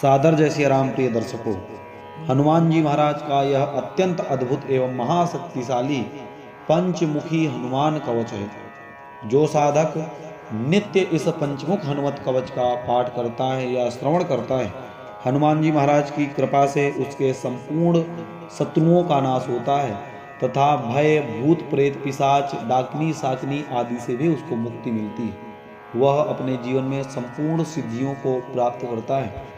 सादर जय सिया राम प्रिय दर्शकों, हनुमान जी महाराज का यह अत्यंत अद्भुत एवं महाशक्तिशाली पंचमुखी हनुमान कवच है। जो साधक नित्य इस पंचमुख हनुमत कवच का पाठ करता है या श्रवण करता है, हनुमान जी महाराज की कृपा से उसके संपूर्ण शत्रुओं का नाश होता है तथा भय, भूत प्रेत, पिशाच, डाकिनी, साकिनी आदि से भी उसको मुक्ति मिलती है। वह अपने जीवन में संपूर्ण सिद्धियों को प्राप्त करता है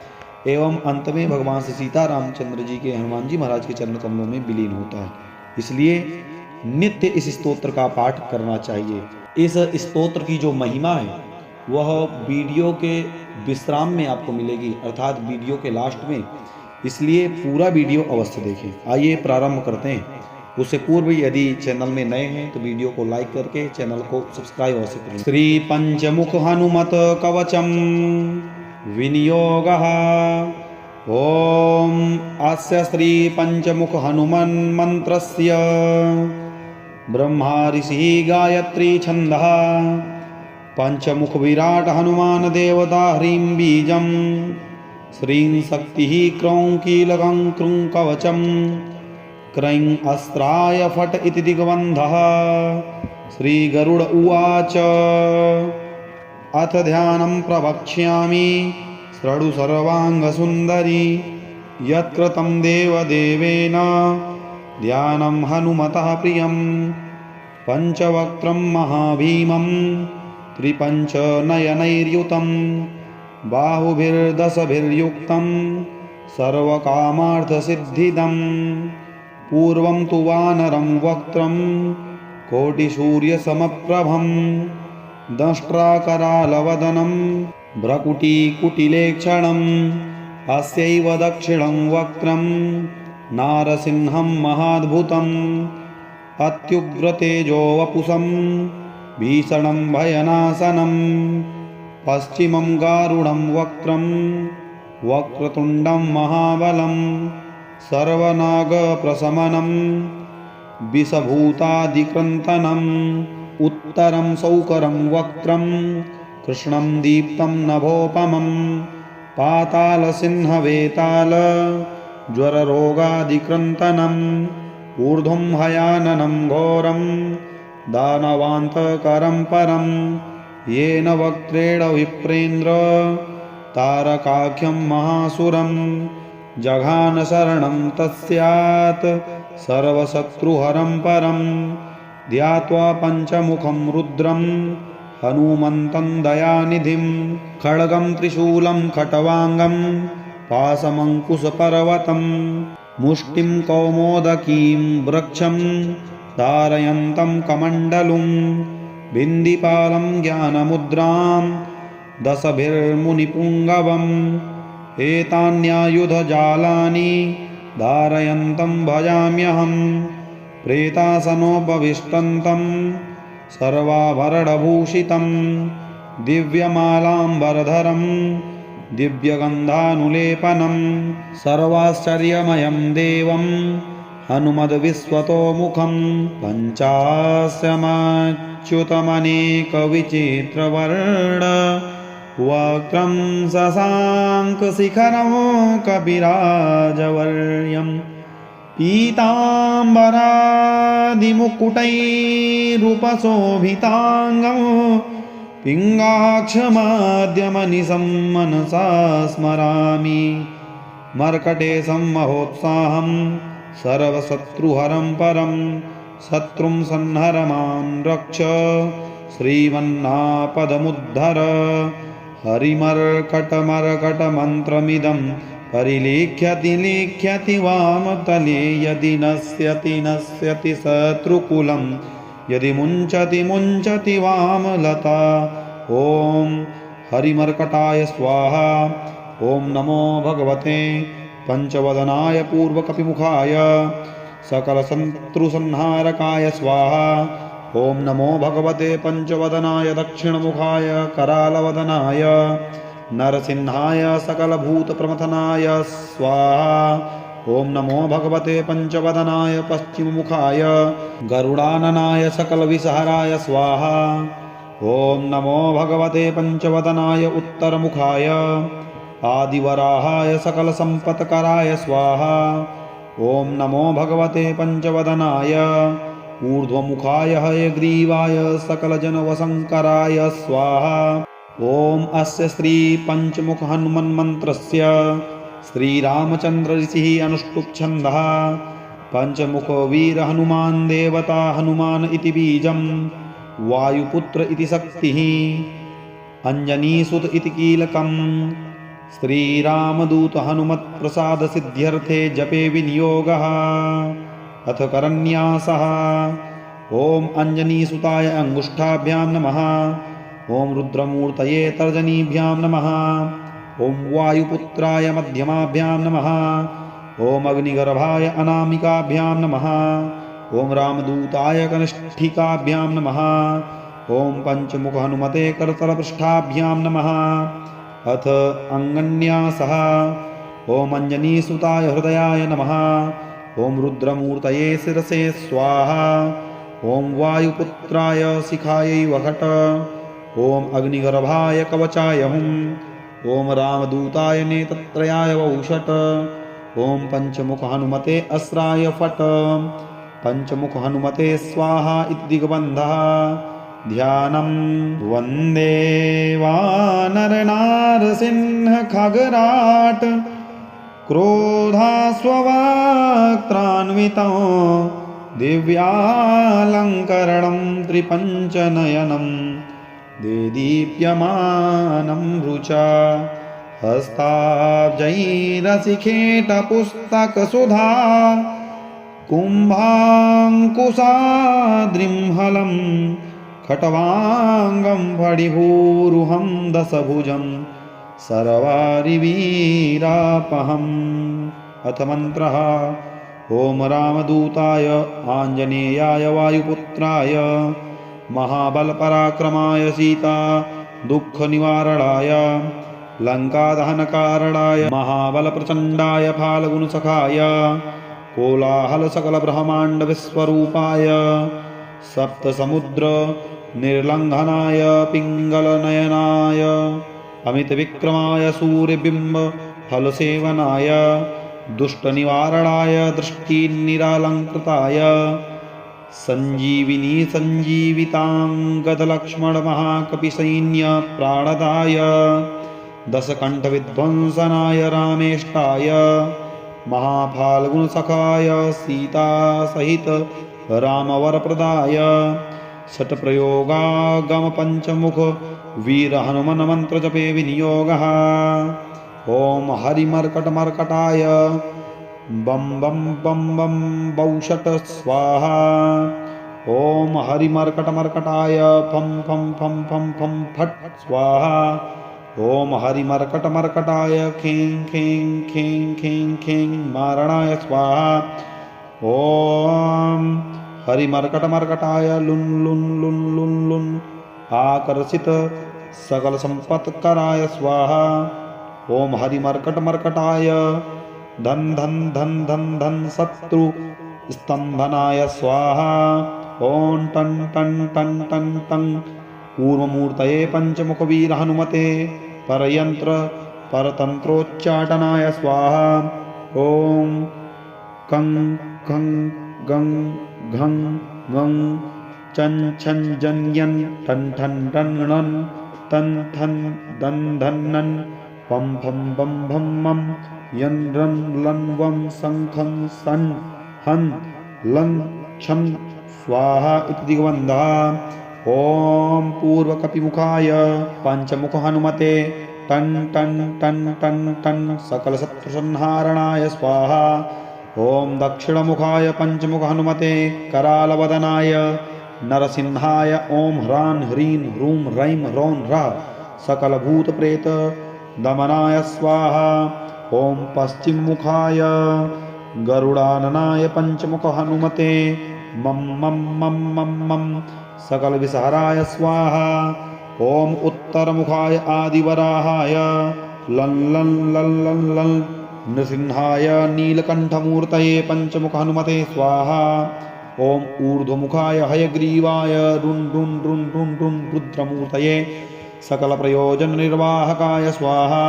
एवं अंत में भगवान श्री सीता रामचंद्र जी के हनुमान जी महाराज के चरण कमलों में विलीन होता है। इसलिए नित्य इस स्तोत्र का पाठ करना चाहिए। इस स्तोत्र की जो महिमा है वह वीडियो के विश्राम में आपको मिलेगी, अर्थात वीडियो के लास्ट में, इसलिए पूरा वीडियो अवश्य देखें। आइए प्रारंभ करते हैं। उससे पूर्व यदि चैनल में नए हैं तो वीडियो को लाइक करके चैनल को सब्सक्राइब अवश्य करें। श्री पंचमुख हनुमत कवचम विनियोगः। ओम अस्य श्री पंचमुख हनुमन् मंत्रस्य ब्रह्मा ऋषिः गायत्री छन्दः पंचमुख विराट हनुमान देवता ह्रीं बीजं श्रीं शक्तिः क्रौं कीलकं क्रूं कवचम् क्रैं अस्त्राय फट इति दिग्बन्धः। श्री गरुड़ उवाच अथ ध्यानं प्रवक्ष्यामि शृणु सर्वाङ्गसुन्दरी यत्कृतं देवदेवेन ध्यानं हनुमतः प्रियं पंचवक्त्रं महाभीमं त्रिपञ्चनयनैर्युतं बाहुभिर्दशभिर्युक्तं सर्वकामार्थसिद्धिदं पूर्वं तु वानरं वक्त्रं कोटिसूर्यसमप्रभं दंष्ट्राकरालवदनं भ्रकुटीकुटिलेक्षणम् अस्यैव दक्षिणं वक्त्रं नारसिंहं महाद्भुतम् अत्युग्रतेजो वपुषं भीषणं भयनाशनं पश्चिमं गारुडं वक्त्रं वक्रतुण्डं महाबलं सर्वनागप्रशमनं विषभूतादिक्रन्तनम् उत्तरं सौकरं वक्त्रं कृष्णं दीप्तं नभोपमं पातालसिंहवेताल ज्वररोगादिक्रन्तनम् ऊर्ध्वं हयाननं घोरं दानवान्तकरं परं येन वक्त्रेण विप्रेन्द्र तारकाख्यं महासुरं जघान शरणं तस्यात् सर्वशत्रुहरं परं ध्यात्वा पंचमुखं रुद्रं हनुमन्तं दयानिधिं खड्गं त्रिशूलं खट्वाङ्गं पाशमङ्कुशपर्वतं मुष्टिं कौमोदकीं वृक्षं धारयन्तं कमण्डलुं बिन्दिपालं ज्ञानमुद्रां दशभिर्मुनिपुङ्गवम् एतान्यायुधजालानि धारयन्तं भजाम्यहं प्रेतासनोपविष्टन्तं सर्वाभरणभूषितं दिव्यमालाम्बरधरं दिव्यगन्धानुलेपनं सर्वाश्चर्यमयं देवं हनुमद्विश्वतोमुखं पञ्चास्यमच्युतमनेकविचित्रवर्ण वक्त्रं शशाङ्कशिखरं कपिराजवर्यं पीताम्बरादिमुकुटैरुपशोभिताङ्गं पिङ्गाक्षमाद्यमनिशं मनसा स्मरामि मर्कटेशं महोत्साहं सर्वशत्रुहरं परं शत्रुं संहरमान् रक्ष श्रीमन्नापदमुद्धर हरिमर्कटमर्कटमन्त्रमिदं परिलिख्यति लिख्यति वामतले यदि नश्यति नश्यति शत्रुकुलं यदि मुञ्चति मुञ्चति वामलता। ॐ हरिमर्कटाय स्वाहा। ॐ नमो भगवते पंचवदनाय पूर्वकपिमुखाय सकलशत्रुसंहारकाय स्वाहा। ॐ नमो भगवते पंचवदनाय दक्षिणमुखाय करालवदनाय नरसिंहाय सकलभूतप्रमथनाय स्वाहा। ॐ नमो भगवते पंचवदनाय पश्चिममुखाय गरुडाननाय सकलविषहराय स्वाहा। ॐ नमो भगवते पंचवदनाय उत्तरमुखाय आदिवराहाय सकलसम्पत्कराय स्वाहा। ॐ नमो भगवते पञ्चवदनाय ऊर्ध्वमुखाय हयग्रीवाय सकलजनवशङ्कराय स्वाहा। ॐ अस्य श्री पञ्चमुख हनुमन्मन्त्रस्य श्रीरामचन्द्र ऋषिः अनुष्टुप् छन्दः। पञ्चमुख वीर हनुमान् देवता हनुमान् इति बीजं, वायुपुत्र इति शक्तिः, अञ्जनीसुत इति कीलकम्। श्रीरामदूत हनुमत्प्रसाद सिद्ध्यर्थे जपे विनियोगः। अथ करन्यासः। ॐ अञ्जनीसुताय अङ्गुष्ठाभ्यां नमः। ॐ रुद्रमूर्तये तर्जनीभ्यां नमः। ॐ वायुपुत्राय मध्यमाभ्यां नमः। ॐ अग्निगर्भाय अनामिकाभ्यां नमः। ॐ रामदूताय कनिष्ठिकाभ्यां नमः। ॐ पञ्चमुख हनुमते करतलपृष्ठाभ्यां नमः। अथ अङ्गन्यासः। ॐ अञ्जनीसुताय हृदयाय नमः। ॐ रुद्रमूर्तये शिरसे स्वाहा। ॐ वायुपुत्राय शिखायै वषट्। ॐ अग्निगर्भाय कवचाय हुम्। ॐ रामदूताय नेत्रत्रयाय वौषट्। ॐ पञ्चमुख हनुमते अस्राय फट्। पञ्चमुख हनुमते स्वाहा इति दिग्बन्धः। ध्यानं वन्दे वानरनारसिंह खगराट् क्रोधास्ववक्त्रान्वितं दिव्यालङ्करणं त्रिपञ्चनयनं देदीप्यमानं रुचा हस्ताब्जैरसिखेटपुस्तकसुधा कुम्भाङ्कुशाद्रिंहलं खट्वाङ्गं फणिभूरुहं दशभुजं सर्वारिवीरापहम्। अथ मन्त्रः। ॐ रामदूताय आञ्जनेयाय वायुपुत्राय महाबलपराक्रमाय सीता दुःखनिवारणाय लङ्कादहनकारणाय महाबलप्रचण्डाय फाल्गुनसखाय कोलाहलसकलब्रह्माण्डविश्वरूपाय सप्तसमुद्र निर्लङ्घनाय पिङ्गलनयनाय अमितविक्रमाय सूर्यबिम्ब फलसेवनाय दुष्टनिवारणाय दृष्टिनिरालङ्कृताय सञ्जीविनी सञ्जीविताङ्गदलक्ष्मणमहाकपिसैन्य प्राणदाय दशकण्ठविध्वंसनाय रामेष्टाय महाफाल्गुनसखाय सीतासहित रामवरप्रदाय षट्प्रयोगागमपञ्चमुख वीर हनुमन मन्त्रजपे विनियोगः। ॐ हरिमर्कटमर्कटाय बं बं बं बं बौषट स्वाहा। ॐ हरिमर्कटमर्कटाय फं फं फं फं फं फट् स्वाहा। ॐ हरिमर्कटमर्कटाय खें खें खें खें खें मारणाय स्वाहा। ॐ हरिमर्कटमर्कटाय लुन् लुन् लुन् लुन् लुन् आकर्षित सकलसम्पत्कराय स्वाहा। ॐ हरिमर्कटमर्कटाय धन धन धन धन धन शत्रु स्तंभनाय स्वाहा। ॐ टन टन टन टन टन पूर्वमूर्तये पञ्चमुख वीर हनुमते परयंत्र परतंत्रोच्चाटनाय स्वाहा। ॐ कं खं गं घं गं चं छं जं यं ठन ठन टन णन तन थन दन धन नन पं फं बं भं मं यं रं लं वं सं खं सन हन लं छं स्वाहा इति दिग्बन्धः। ॐ पूर्वकपिमुखाय पञ्चमुख हनुमते टन टन टन टन टन सकलशत्रुसंहारणाय स्वाहा। ॐ दक्षिणमुखाय पञ्चमुख हनुमते करालवदनाय नरसिंहाय ॐ ह्रां ह्रीं ह्रूं रैं रौं रः सकलभूतप्रेत दमनाय स्वाहा। ॐ पश्चिममुखाय गरुडाननाय पञ्चमुख हनुमते मं मं मं मं मं सकलविषहराय स्वाहा। ॐ उत्तरमुखाय आदिवराहाय लं लं लं लं लं नृसिंहाय नीलकण्ठमूर्तये पञ्चमुख हनुमते स्वाहा। ॐ ऊर्ध्वमुखाय हयग्रीवाय रुन् रुन् रुन् रुन् रुन् रुद्रमूर्तये सकलप्रयोजननिर्वाहकाय स्वाहा।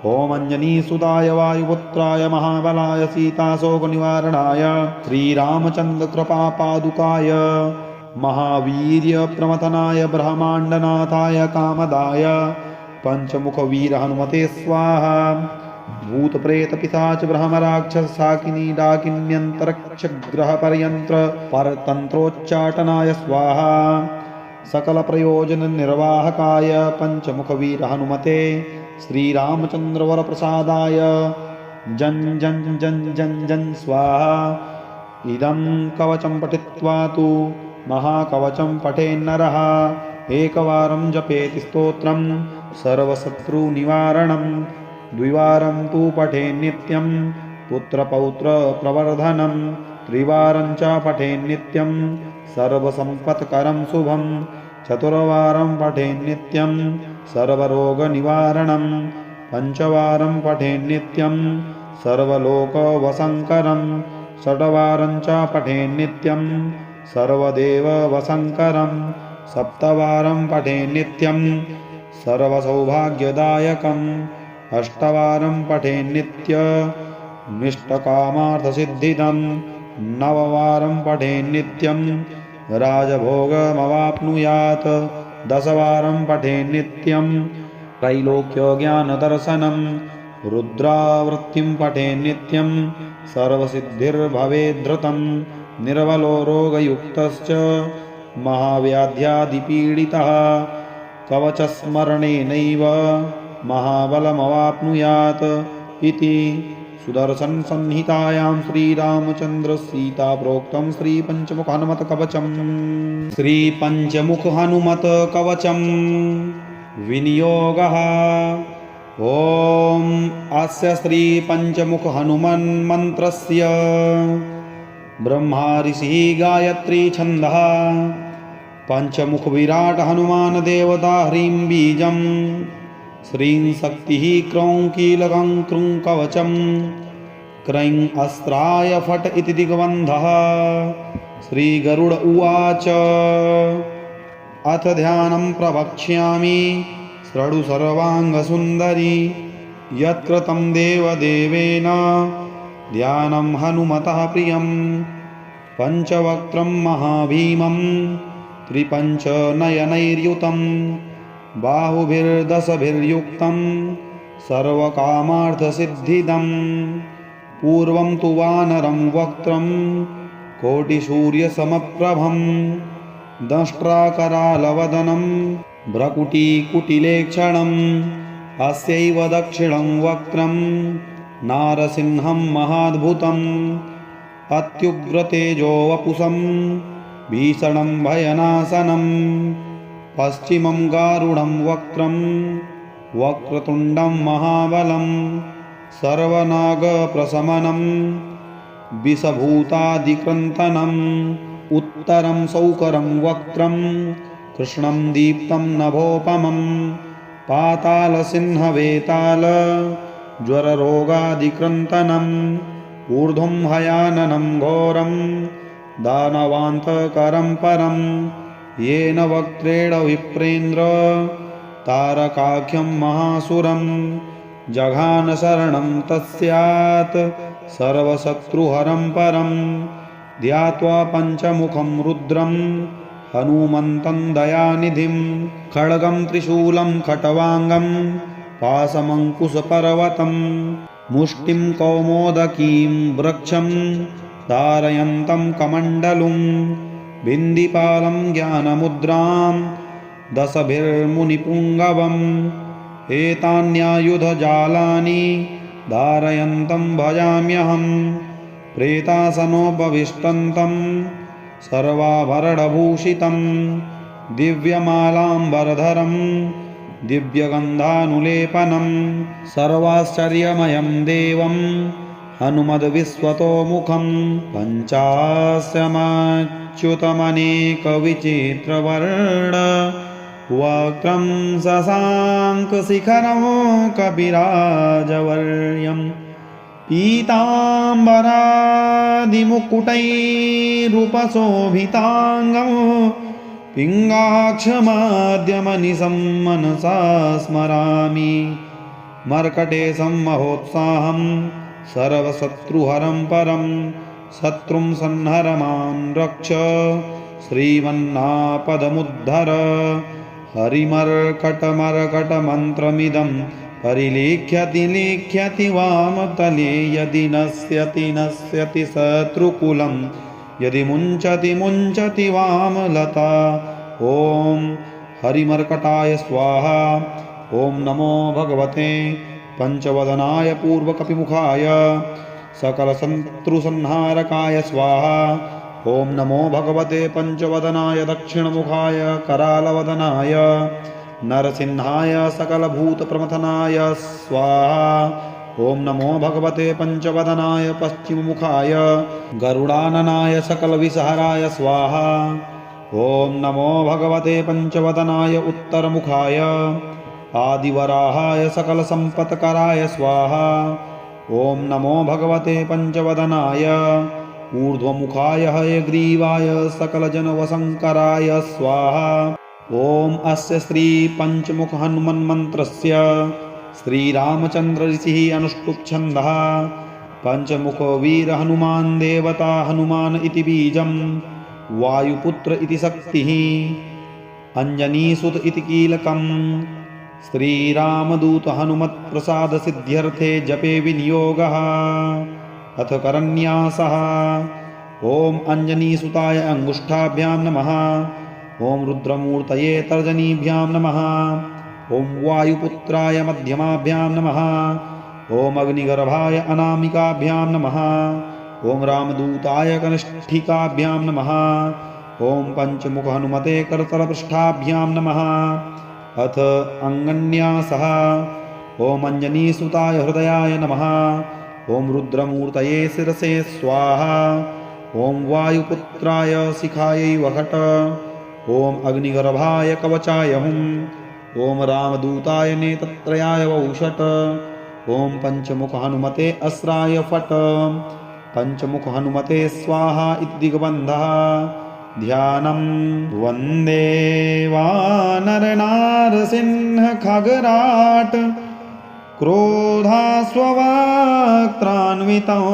ॐ अंजनीसुताय वायुपुत्राय महाबलाय सीताशोकनिवारणाय श्रीरामचन्द्रकृपापादुकाय महावीर्यप्रमथनाय ब्रह्माण्डनाथाय कामदाय पंचमुखवीर हनुमते स्वाहा। भूतप्रेतपिशाच ब्रह्मराक्षस शाकिनी डाकिन्यन्तरिक्षग्रहपर्यन्त्र परतन्त्रोच्चाटनाय स्वाहा। सकलप्रयोजननिर्वाहकाय पंचमुखवीर हनुमते श्रीरामचन्द्रवरप्रसादाय जन जन जन जन जन स्वाहा। इदं कवचं पठित्वा तु महाकवचं पठेन्नरः एकवारं जपेति स्तोत्रं सर्वशत्रुनिवारणं द्विवारं तु पठेन्नित्यं पुत्रपौत्रप्रवर्धनं त्रिवारं च पठेन्नित्यं सर्वसम्पत्करं शुभं चतुर्वारं पठेन्नित्यं सर्वरोगनिवारणं पञ्चवारं पठेन्नित्यं सर्वलोकवशङ्करं षड्वारं च पठेन्नित्यं सर्वदेववशङ्करं सप्तवारं पठेन्नित्यं सर्वसौभाग्यदायकम् अष्टवारं पठेन्नित्यमिष्टकामार्थसिद्धिदं नववारं पठेन्नित्यं राजभोगमवाप्नुयात् दशवारं पठेन्नित्यं त्रैलोक्यज्ञानदर्शनं रुद्रावृत्तिं पठेन्नित्यं सर्वसिद्धिर्भवेद्धृतं निर्बलो रोगयुक्तश्च महाव्याध्यादिपीडितः कवचस्मरणेनैव महाबलमवाप्नुयात् इति सुदर्शनसंहितायां श्रीरामचन्द्रसीता प्रोक्तं श्रीपञ्चमुखहनुमत्कवचम्। श्रीपञ्चमुखहनुमत्कवचं विनियोगः। ॐ अस्य श्रीपञ्चमुखहनुमन्मन्त्रस्य ब्रह्मा ऋषिः गायत्री छन्दः पञ्चमुखविराट हनुमान् देवता ह्रीं बीजं श्रीं शक्तिः क्रौं कीलकं क्रूं कवचं क्रैं अस्त्राय फट् इति दिग्बन्धः। श्रीगरुड उवाच अथ ध्यानं प्रवक्ष्यामि शृणु सर्वाङ्गसुन्दरी यत्कृतं देवदेवेन ध्यानं हनुमतः प्रियं पञ्चवक्त्रं महाभीमं त्रिपञ्चनयनैर्युतं बाहुभिर्दशभिर्युक्तं सर्वकामार्थसिद्धिदं पूर्वं तु वानरं वक्त्रं कोटिसूर्यसमप्रभं दंष्ट्राकरालवदनं भ्रकुटीकुटिलेक्षणम् अस्यैव दक्षिणं वक्त्रं नारसिंहं महाद्भुतम् अत्युग्रतेजो वपुषं भीषणं भयनाशनं पश्चिमं गारुडं वक्त्रं वक्रतुण्डं महाबलं सर्वनागप्रशमनं विषभूतादिक्रन्तनम् उत्तरं सौकरं वक्त्रं कृष्णं दीप्तं नभोपमं पातालसिंहवेताल ज्वररोगादिक्रन्तनम् ऊर्ध्वं हयाननं घोरं दानवान्तकरं परं येन वक्त्रेण विप्रेन्द्र तारकाख्यं महासुरं जघान शरणं तस्यात् सर्वशत्रुहरं परं ध्यात्वा पञ्चमुखं रुद्रं हनुमन्तं दयानिधिं खड्गं त्रिशूलं खट्वाङ्गं पाशमङ्कुशपर्वतं मुष्टिं कौमोदकीं वृक्षं धारयन्तं कमण्डलुं बिन्दिपालं ज्ञानमुद्रां दशभिर्मुनिपुङ्गवम् एतान्यायुधजालानि धारयन्तं भजाम्यहं प्रेतासनोपविष्टन्तं सर्वाभरणभूषितं दिव्यमालाम्बरधरं दिव्यगन्धानुलेपनं सर्वाश्चर्यमयं देवं हनुमद्विश्वतोमुखं पञ्चास्यमच्युतमनेकविचित्रवर्ण वक्त्रं शशाङ्कशिखरं कपिराजवर्यं पीताम्बरादिमुकुटैरुपशोभिताङ्गं पिङ्गाक्षमाद्यमनिशं मनसा स्मरामि मर्कटेशं महोत्साहं सर्वशत्रुहरं परं शत्रुं संहरमान् रक्ष श्रीमन्नापदमुद्धर हरिमर्कटमर्कटमन्त्रमिदं परिलिख्यति लिख्यति वामतले यदि नश्यति शत्रुकुलं यदि मुञ्चति मुञ्चति वामलता। ॐ हरिमर्कटाय स्वाहा। ॐ नमो भगवते पंचवदनाय पूर्वकपिमुखाय सकलशत्रुसंहारकाय स्वाहा। ॐ नमो भगवते पंचवदनाय दक्षिणमुखाय करालवदनाय नरसिंहाय सकलभूतप्रमथनाय स्वाहा। ॐ नमो भगवते पंचवदनाय पश्चिममुखाय गरुडाननाय सकलविषहराय स्वाहा। ॐ नमो भगवते पंचवदनाय उत्तरमुखाय आदिवराहाय सकलसम्पत्कराय स्वाहा। ॐ नमो भगवते पंचवदनाय ऊर्ध्वमुखाय हयग्रीवाय सकलजनवशङ्कराय स्वाहा। ॐ अस्य श्री पंचमुख हनुमन्मन्त्रस्य श्रीरामचन्द्र ऋषिः अनुष्टुप् छन्दः पंचमुख वीर हनुमान् देवता हनुमान् इति बीजं वायुपुत्र इति शक्तिः अंजनीसुत इति कीलकम् श्रीरामदूत हनुमत्प्रसाद सिद्ध्यर्थे जपे विनियोगः। अथ करन्यासः। ॐ अंजनीसुताय अंगुष्ठाभ्यां नमः। ॐ रुद्रमूर्तये तर्जनीभ्यां नमः। ॐ वायुपुत्राय मध्यमाभ्यां नमः। ॐ अग्निगर्भाय अनामिकाभ्यां नमः। ॐ रामदूताय कनिष्ठिकाभ्यां नमः। ॐ पंचमुख हनुमते करतलपृष्ठाभ्यां नमः। अथ अंगन्यासः। ॐ अंजनीसुताय हृदयाय नमः। ॐ रुद्रमूर्तये शिरसे स्वाहा। ॐ वायुपुत्राय शिखायै वहट। ॐ अग्निगर्भाय कवचाय हुम्। ॐ रामदूताय नेत्रत्रयाय वौषट। ॐ पंचमुख हनुमते अस्राय फट। पंचमुख हनुमते स्वाहा इति दिग्बन्धः। ध्यानं वन्दे वानरनारसिंह खगराट क्रोधास्ववक्त्रान्वितं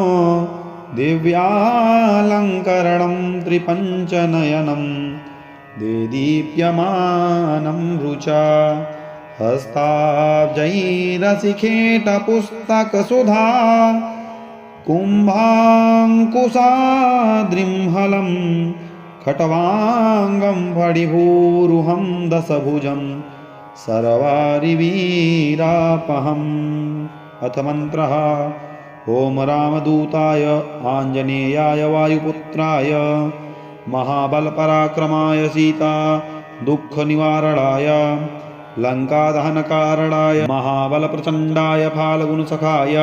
दिव्यालङ्करणं त्रिपञ्चनयनं देदीप्यमानं रुचा हस्ताब्जैरशिखेटपुस्तकसुधा कुम्भाङ्कुशाद्रिं हलं खट्वाङ्गं फणिभूरुहं दशभुजं सर्वारिवीरापहम्। अथ मन्त्रः। ॐ रामदूताय आञ्जनेयाय वायुपुत्राय महाबलपराक्रमाय सीता दुःखनिवारणाय लङ्कादहनकारणाय महाबलप्रचण्डाय फाल्गुनसखाय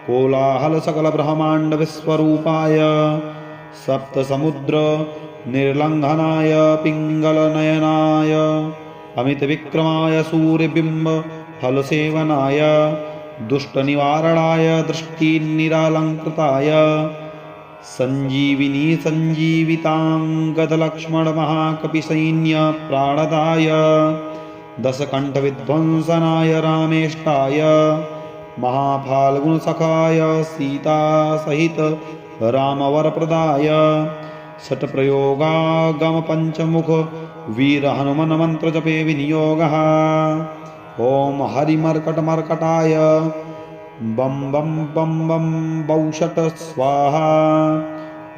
कोलाहलसकलब्रह्माण्डविश्वरूपाय सप्तसमुद्र निर्लङ्घनाय पिङ्गलनयनाय अमितविक्रमाय सूर्यबिम्ब फलसेवनाय दुष्टनिवारणाय दृष्टिनिरालङ्कृताय सञ्जीविनी सञ्जीविताङ्गदलक्ष्मण महाकपिसैन्य प्राणदाय दशकण्ठविध्वंसनाय रामेष्टाय महाफाल्गुनसखाय सीतासहित रामवरप्रदाय षट्प्रयोगागम पंचमुख वीर हनुमन मंत्र जपे विनियोगः। ॐ हरिमर्कटमर्कटाय बम बम बम बम बौषट स्वाहा।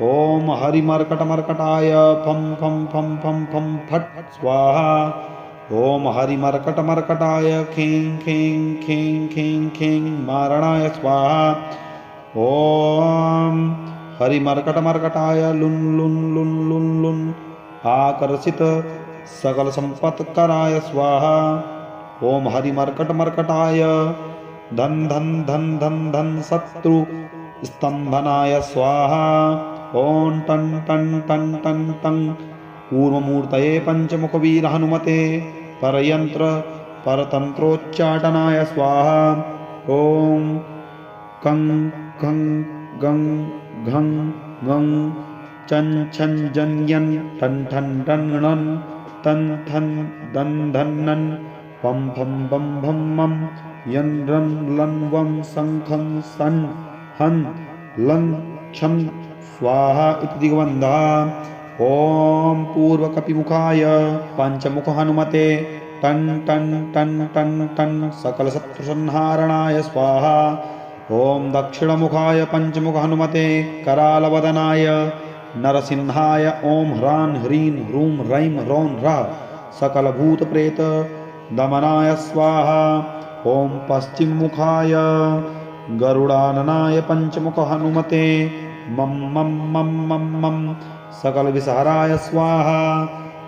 ॐ हरिमर्कटमर्कटाय फम फम फम फम फम फट स्वाहा। ॐ हरिमर्कटमर्कटाय खें खें खें खें खें मारणाय स्वाहा। ॐ हरिमर्कटमर्कटाय लुन लुन लुन लुन लुन आकर्षित सकल संपत्कराय स्वाहा। ॐ हरिमर्कटमर्कटाय धन धन धन धन धन शत्रु स्तंभनाय स्वाहा। ॐ टन टन टन टन टन कूर्ममूर्तये पंचमुख वीर हनुमते परयंत्र परतंत्रोच्चाटनाय स्वाहा। ॐ कं खं गं घं गं चं छं जन यन ठन ठन डन णन तन थन दन धन नन पम फम बम भम मम यन् लं वं शङ्खं सन् हन् लं छं स्वाहा इति दिग्बन्धः। ॐ पूर्वकपिमुखाय पञ्चमुख हनुमते टन् टन् टन् टन् टन् सकलशत्रुसंहारणाय स्वाहा। ॐ दक्षिणमुखाय पञ्चमुख हनुमते करालवदनाय नरसिंहाय ॐ ह्रां ह्रीं ह्रूं रैं रौं रः सकलभूतप्रेत दमनाय स्वाहा। ॐ पश्चिममुखाय गरुडाननाय पञ्चमुख हनुमते मं मं मं मं मं सकलविषहराय स्वाहा।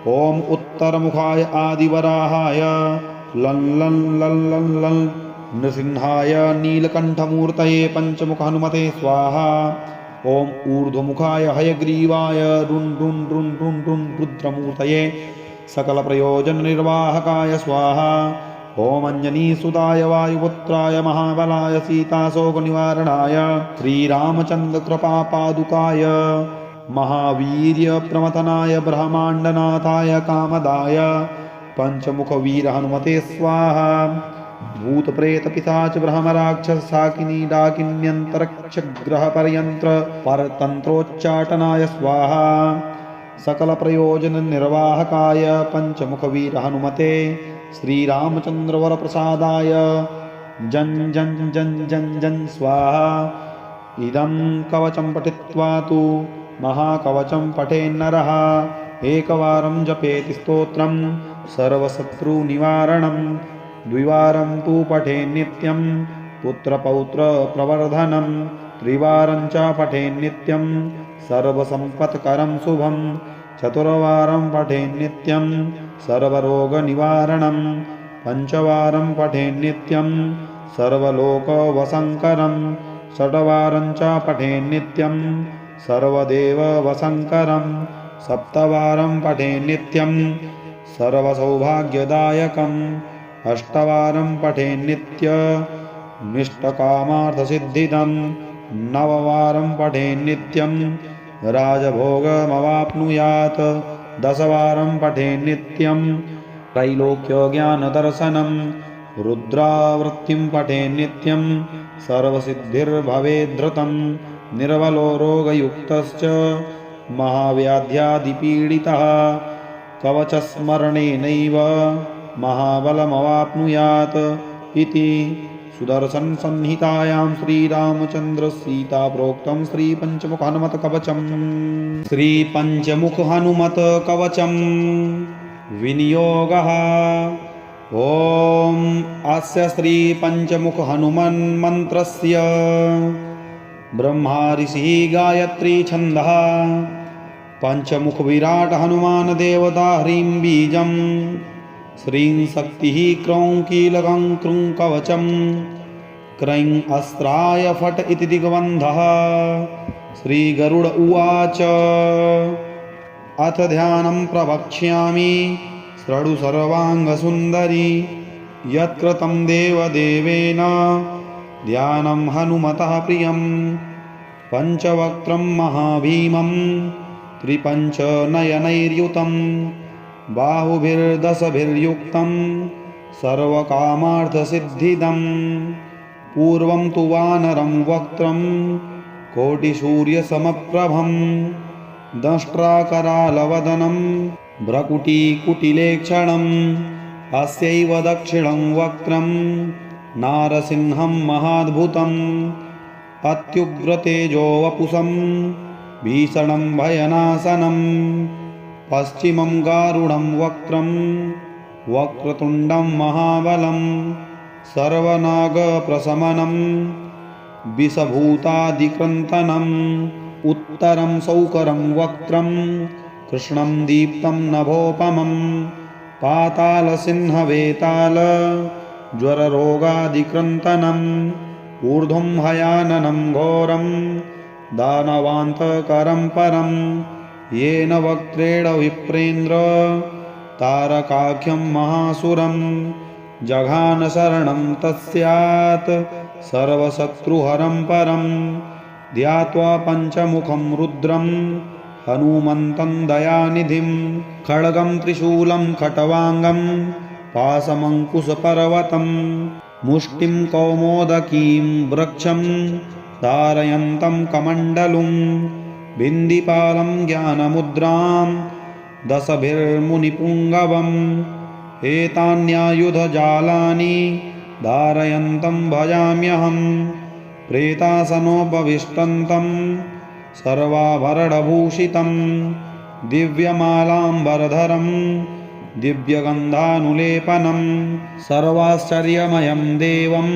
ॐ उत्तरमुखाय आदिवराहाय लं लं लं लं लं नृसिंहाय नीलकण्ठमूर्तये पञ्चमुख हनुमते स्वाहा। ॐ ऊर्ध्वमुखाय हयग्रीवाय रुन् रुन् रुन् रुन् रुन् रुद्रमूर्तये सकलप्रयोजननिर्वाहकाय स्वाहा। ॐ अञ्जनीसुताय वायुपुत्राय महाबलाय सीताशोकनिवारणाय श्रीरामचन्द्रकृपापादुकाय महावीर्यप्रमथनाय ब्रह्माण्डनाथाय कामदाय पञ्चमुखवीर हनुमते स्वाहा। भूतप्रेतपिशाच ब्रह्मराक्षस शाकिनी डाकिन्यन्तरिक्षग्रहपर्यन्त्र परतन्त्रोच्चाटनाय स्वाहा। सकलप्रयोजननिर्वाहकाय पञ्चमुखवीर हनुमते श्रीरामचन्द्रवरप्रसादाय जन् जन् जन् जन् जन् स्वाहा। इदं कवचं पठित्वा तु महाकवचं पठेन्नरः एकवारं जपेति स्तोत्रं सर्वशत्रुनिवारणं द्विवारं तु पठेन्नित्यं पुत्रपौत्रप्रवर्धनं त्रिवारं च पठेन्नित्यं सर्वसम्पत्करं शुभं चतुर्वारं पठेन्नित्यं सर्वरोगनिवारणं पञ्चवारं पठेन्नित्यं सर्वलोकवशङ्करं षड्वारं च पठेन्नित्यं सर्वदेववशङ्करं सप्तवारं पठेन्नित्यं सर्वसौभाग्यदायकम् अष्टवारं पठेन्नित्यमिष्टकामार्थसिद्धिदं नववारं पठेन्नित्यं राजभोगमवाप्नुयात् दशवारं पठेन्नित्यं त्रैलोक्यज्ञानदर्शनं रुद्रावृत्तिं पठेन्नित्यं सर्वसिद्धिर्भवेद्धृतं निर्बलो रोगयुक्तश्च महाव्याध्यादिपीडितः कवचस्मरणेनैव महाबलमवाप्नुयात् इति सुदर्शनसंहितायां श्रीरामचन्द्रसीता प्रोक्तं श्रीपञ्चमुखहनुमत्कवचम्। श्रीपञ्चमुखहनुमत्कवचं विनियोगः। ॐ अस्य श्रीपञ्चमुखहनुमन्मन्त्रस्य ब्रह्माऋषिः गायत्री छन्दः पञ्चमुखविराट हनुमान देवता ह्रीं बीजं श्रीं शक्तिः क्रौं कीलकं क्रूं कवचं क्रैं अस्त्राय फट् इति दिग्बन्धः। श्रीगरुड उवाच अथ ध्यानं प्रवक्ष्यामि शृणु सर्वाङ्गसुन्दरी यत्कृतं देवदेवेन ध्यानं हनुमतः प्रियं पञ्चवक्त्रं महाभीमं त्रिपञ्चनयनैर्युतं बाहुभिर्दशभिर्युक्तं सर्वकामार्थसिद्धिदं पूर्वं तु वानरं वक्त्रं कोटिसूर्यसमप्रभं दंष्ट्राकरालवदनं भ्रकुटीकुटिलेक्षणम् अस्यैव दक्षिणं वक्त्रं नारसिंहं महाद्भुतम् अत्युग्रतेजो वपुषं भीषणं भयनाशनं पश्चिमं गारुडं वक्त्रं वक्रतुण्डं महाबलं सर्वनागप्रशमनं विषभूतादिक्रन्तनम् उत्तरं सौकरं वक्त्रं कृष्णं दीप्तं नभोपमं पातालसिंहवेताल ज्वररोगादिक्रन्तनम् ऊर्ध्वं हयाननं घोरं दानवान्तकरं परं येन वक्त्रेण विप्रेन्द्र तारकाख्यं महासुरं जघान शरणं तस्यात् सर्वशत्रुहरं परं ध्यात्वा पञ्चमुखं रुद्रं हनुमन्तं दयानिधिं खड्गं त्रिशूलं खट्वाङ्गं पाशमङ्कुशपर्वतं मुष्टिं कौमोदकीं वृक्षं धारयन्तं कमण्डलुं बिन्दिपालं ज्ञानमुद्रां दशभिर्मुनिपुङ्गवम् एतान्यायुधजालानि धारयन्तं भजाम्यहं प्रेतासनोपविष्टन्तं सर्वाभरणभूषितं दिव्यमालाम्बरधरं दिव्यगन्धानुलेपनं सर्वाश्चर्यमयं देवं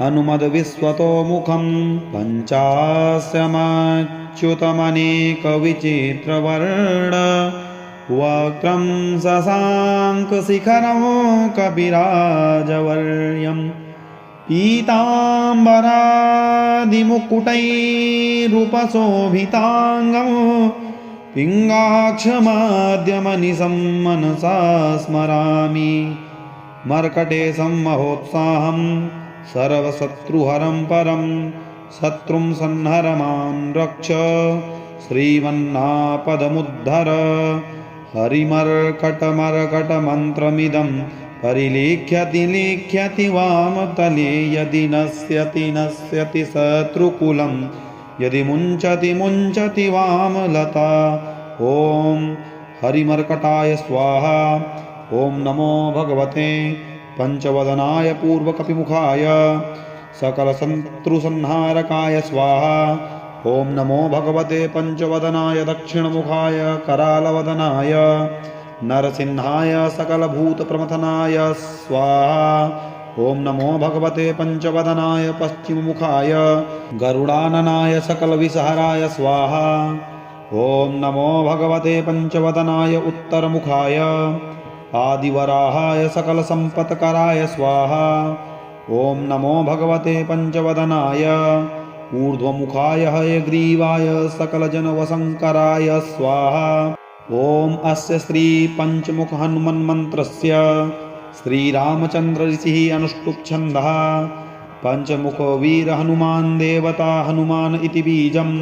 हनुमद्विश्वतोमुखं पञ्चास्यमच्युतमनेकविचित्रवर्ण वक्रं शशाङ्कशिखरं कपिराजवर्यं पीताम्बरादिमुकुटैरुपशोभिताङ्गं पिङ्गाक्षमाद्यमनिशं मनसा स्मरामि मर्कटेशं महोत्साहं सर्वशत्रुहरं परं शत्रुं संहर मां रक्ष श्रीमन्नापदमुद्धर हरिमर्कटमर्कटमन्त्रमिदं परिलिख्यति लिख्यति वामतले यदि नश्यति शत्रुकुलं यदि मुञ्चति मुञ्चति वामलता ॐ हरिमर्कटाय स्वाहा ॐ नमो भगवते पंचवदनाय पूर्वकपिमुखाय सकलशत्रुसंहारकाय स्वाहा ॐ नमो भगवते पंचवदनाय दक्षिणमुखाय करालवदनाय नरसिंहाय सकलभूतप्रमथनाय स्वाहा ॐ नमो भगवते पंचवदनाय पश्चिममुखाय गरुडाननाय सकलविषहराय स्वाहा ॐ नमो भगवते पंचवदनाय उत्तरमुखाय आदिवराहाय सकलसम्पत्कराय स्वाहा ॐ नमो भगवते पंचवदनाय ऊर्ध्वमुखाय हयग्रीवाय सकलजनवशङ्कराय स्वाहा ॐ अस्य श्री पंचमुख हनुमन्मन्त्रस्य श्रीरामचन्द्र ऋषिः अनुष्टुप् छन्दः पंचमुख वीर हनुमान् देवता हनुमान् इति बीजं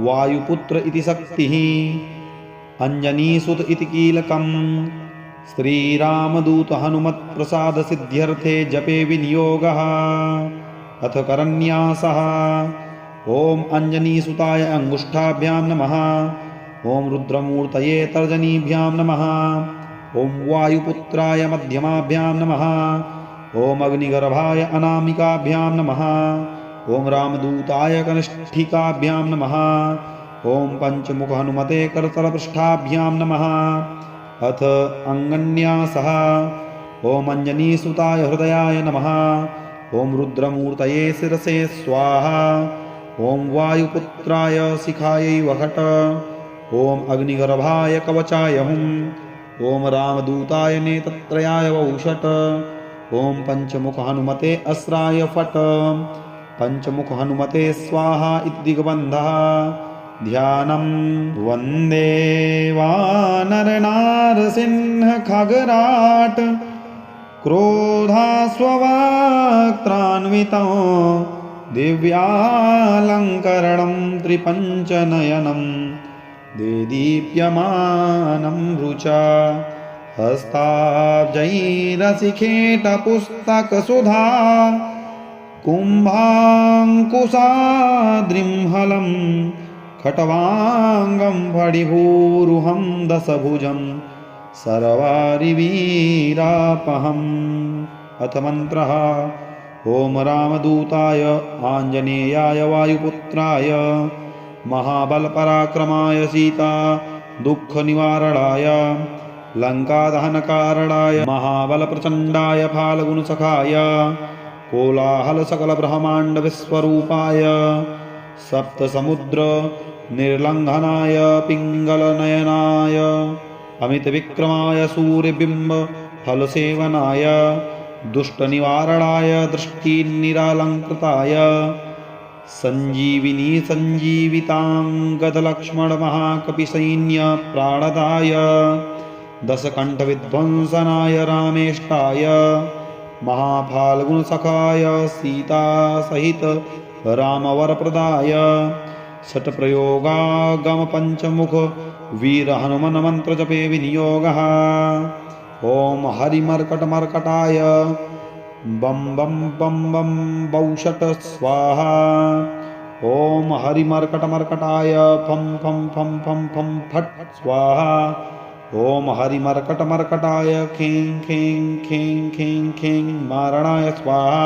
वायुपुत्र इति शक्तिः अंजनीसुत इति कीलकम् श्रीरामदूत हनुमत्प्रसाद सिद्ध्यर्थे जपे विनियोगः अथ करन्यासः ॐ अंजनीसुताय अंगुष्ठाभ्यां नमः ॐ रुद्रमूर्तये तर्जनीभ्यां नमः ॐ वायुपुत्राय मध्यमाभ्यां नमः ॐ अग्निगर्भाय अनामिकाभ्यां नमः ॐ रामदूताय कनिष्ठिकाभ्यां नमः ॐ पंचमुख हनुमते करतलपृष्ठाभ्यां नमः अथ अंगन्यासः ॐ अंजनीसुताय हृदयाय नमः ॐ रुद्रमूर्तये शिरसे स्वाहा ॐ वायुपुत्राय शिखायै वहट ॐ अग्निगर्भाय कवचाय हुं ॐ रामदूताय नेत्रत्रयाय वौषट ॐ पंचमुख हनुमते अस्राय फट पंचमुख हनुमते स्वाहा इति दिग्बन्धः ध्यानं वन्दे वानरनारसिंह खगराट क्रोधास्ववक्त्रान्वितं दिव्यालङ्करणं त्रिपञ्चनयनं देदीप्यमानं रुचा हस्ताब्जैरशिखेटपुस्तकसुधा कुम्भाङ्कुशाद्रिंहलं खट्वाङ्गं फणिभूरुहं दशभुजं सर्वारिवीरापहम् अथ मन्त्रः ॐ रामदूताय आञ्जनेयाय वायुपुत्राय महाबलपराक्रमाय सीता दुःखनिवारणाय लङ्कादहनकारणाय महाबलप्रचण्डाय फाल्गुनसखाय कोलाहलसकलब्रह्माण्डविश्वरूपाय सप्तसमुद्र निर्लङ्घनाय पिङ्गलनयनाय अमितविक्रमाय सूर्यबिम्ब फलसेवनाय दुष्टनिवारणाय दृष्टिनिरालङ्कृताय सञ्जीविनी सञ्जीविताङ्गदलक्ष्मणमहाकपिसैन्य प्राणदाय दशकण्ठविध्वंसनाय रामेष्टाय महाफाल्गुनसखाय सीतासहित रामवरप्रदाय षट्प्रयोगागमपञ्चमुख वीरहनुमन्मन्त्रजपे विनियोगः ॐ हरिमर्कटमर्कटाय बम बम बम बम बौषट स्वाहा। ओम हरिमर्कटमर्कटाय फम फम फम फम फम फट स्वाहा। ओम हरिमर्कटमर्कटाय खें खें खें खें खें मारणाय स्वाहा।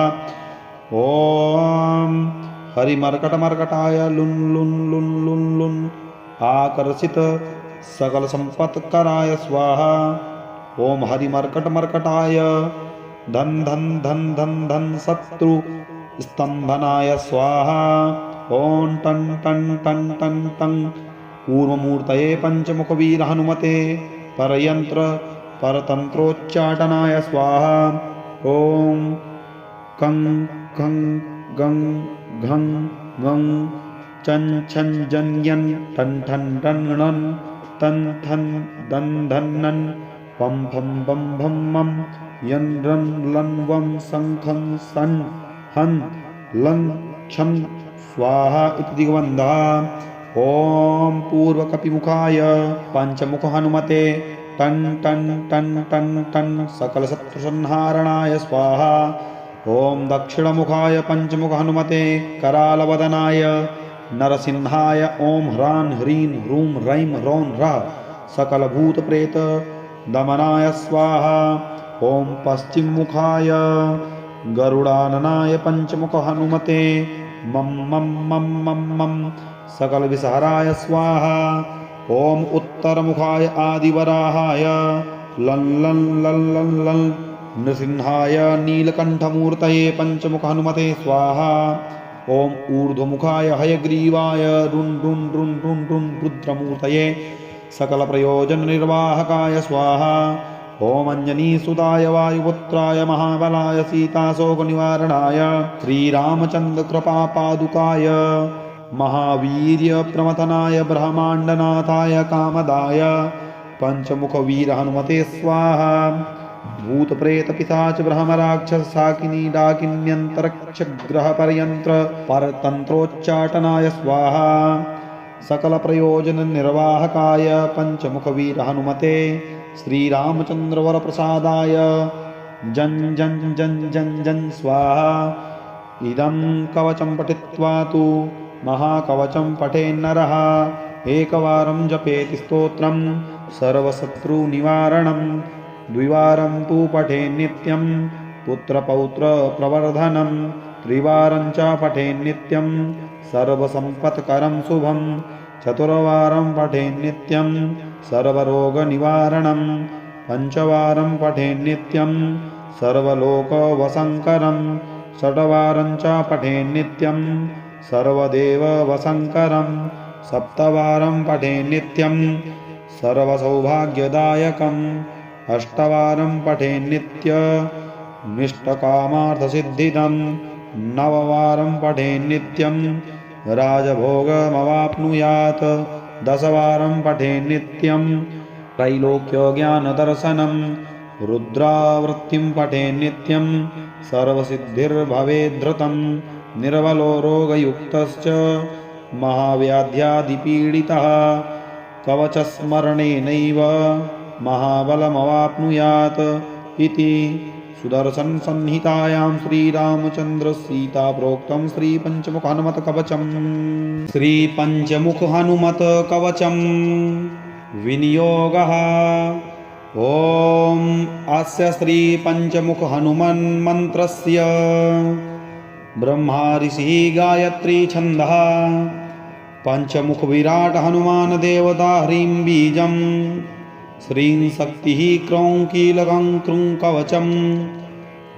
ओम हरिमर्कटमर्कटाय लुन लुन लुन लुन लुन आकर्षित सकल संपत्कराय स्वाहा। ओम हरिमर्कटमर्कटाय धन धन धन धन धन शत्रु स्तंभनाय स्वाहा। ओम टन टन टन टन टं कूर्ममूर्तये पंचमुखवीर हनुमते परयंत्र परतंत्रोच्चाटनाय स्वाहा। ओम कं खं गं घं गं चं छं जं यं ठं ठं डं णं तं थं दं धं नं पं फं बं भं मं यं रं लं वं सं खं सं हं लं छं स्वाहा इति दिग्बन्धः। ओम पूर्वकपिमुखाय पंचमुख हनुमते टन टन टन टन टन सकल शत्रुसंहारणाय स्वाहा। ओम दक्षिणमुखाय पंचमुख हनुमते करालवदनाय नरसिंहाय ओम ह्रां ह्रीं ह्रूं रैं रौं रः सकल भूत प्रेत दमनाय स्वाहा। ओम पश्चिममुखाय गरुडाननाय पंचमुख हनुमते मम मम मम मम मम सकल विषहराय स्वाहा। ओम उत्तरमुखाय आदिवराहाय लं लं लं लं लं नृसिंहाय नीलकंठमूर्तये पंचमुख हनुमते स्वाहा। ओम ऊर्ध्वमुखाय हयग्रीवाय रुन् रुन् रुन् रुन् रुन् रुद्रमूर्तये सकल प्रयोजन निर्वाहकाय स्वाहा। ओम अंजनीसुताय वायुपुत्राय महाबलाय सीताशोकनिवारणाय श्रीरामचंद्र कृपापादुकाय महावीर्य प्रमथनाय ब्रह्मांडनाथाय कामदाय पंचमुख वीर हनुमते स्वाहा। भूत प्रेत पिशाच ब्रह्म राक्षस शाकिनी डाकिन्यंतरक्ष ग्रह पर्यंत्र परतंत्रोच्चाटनाय स्वाहा। सकल प्रयोजन निर्वाहकाय पंचमुख वीर हनुमते श्रीरामचंद्र वर प्रसादाय जन जन जन जन जन स्वाहा। इदं कवचं पठित्वा तु महाकवचं पठेन्नरः एकवारं जपेति स्तोत्रं सर्वशत्रुनिवारणं द्विवारं तु पठेन्नित्यं पुत्रपौत्रप्रवर्धनं त्रिवारं च पठेन्नित्यं सर्वसम्पत्करं शुभं चतुर्वारं पठेन्नित्यं सर्वरोगनिवारणं पञ्चवारं पठेन्नित्यं सर्वलोकवशङ्करं षड्वारं च पठेन्नित्यं सर्वदेववशङ्करं सप्तवारं पठेन्नित्यं सर्वसौभाग्यदायकम् अष्टवारं पठेन्नित्यमिष्टकामार्थसिद्धिदं नववारं पठेन्नित्यं राजभोगमवाप्नुयात् दशवारं पठेन्नित्यं त्रैलोक्यज्ञानदर्शनं रुद्रावृत्तिं पठेन्नित्यं सर्वसिद्धिर्भवेद्धृतं निर्बलो रोगयुक्तश्च महाव्याध्यादिपीडितः कवचस्मरणेनैव महाबलमवाप्नुयात् इति सुदर्शन संहितायां श्रीरामचंद्र सीता प्रोक्तं श्री पंचमुख हनुमत कवचम्। श्री पंचमुख हनुमत कवचम् विनियोगः। ओम अस्य श्री पंचमुख हनुमन् मंत्रस्य ब्रह्मा ऋषिः गायत्री छन्दः पंचमुख विराट हनुमान देवता ह्रीं बीजम् श्रीं शक्तिः क्रौं कीलकं क्रूं कवचं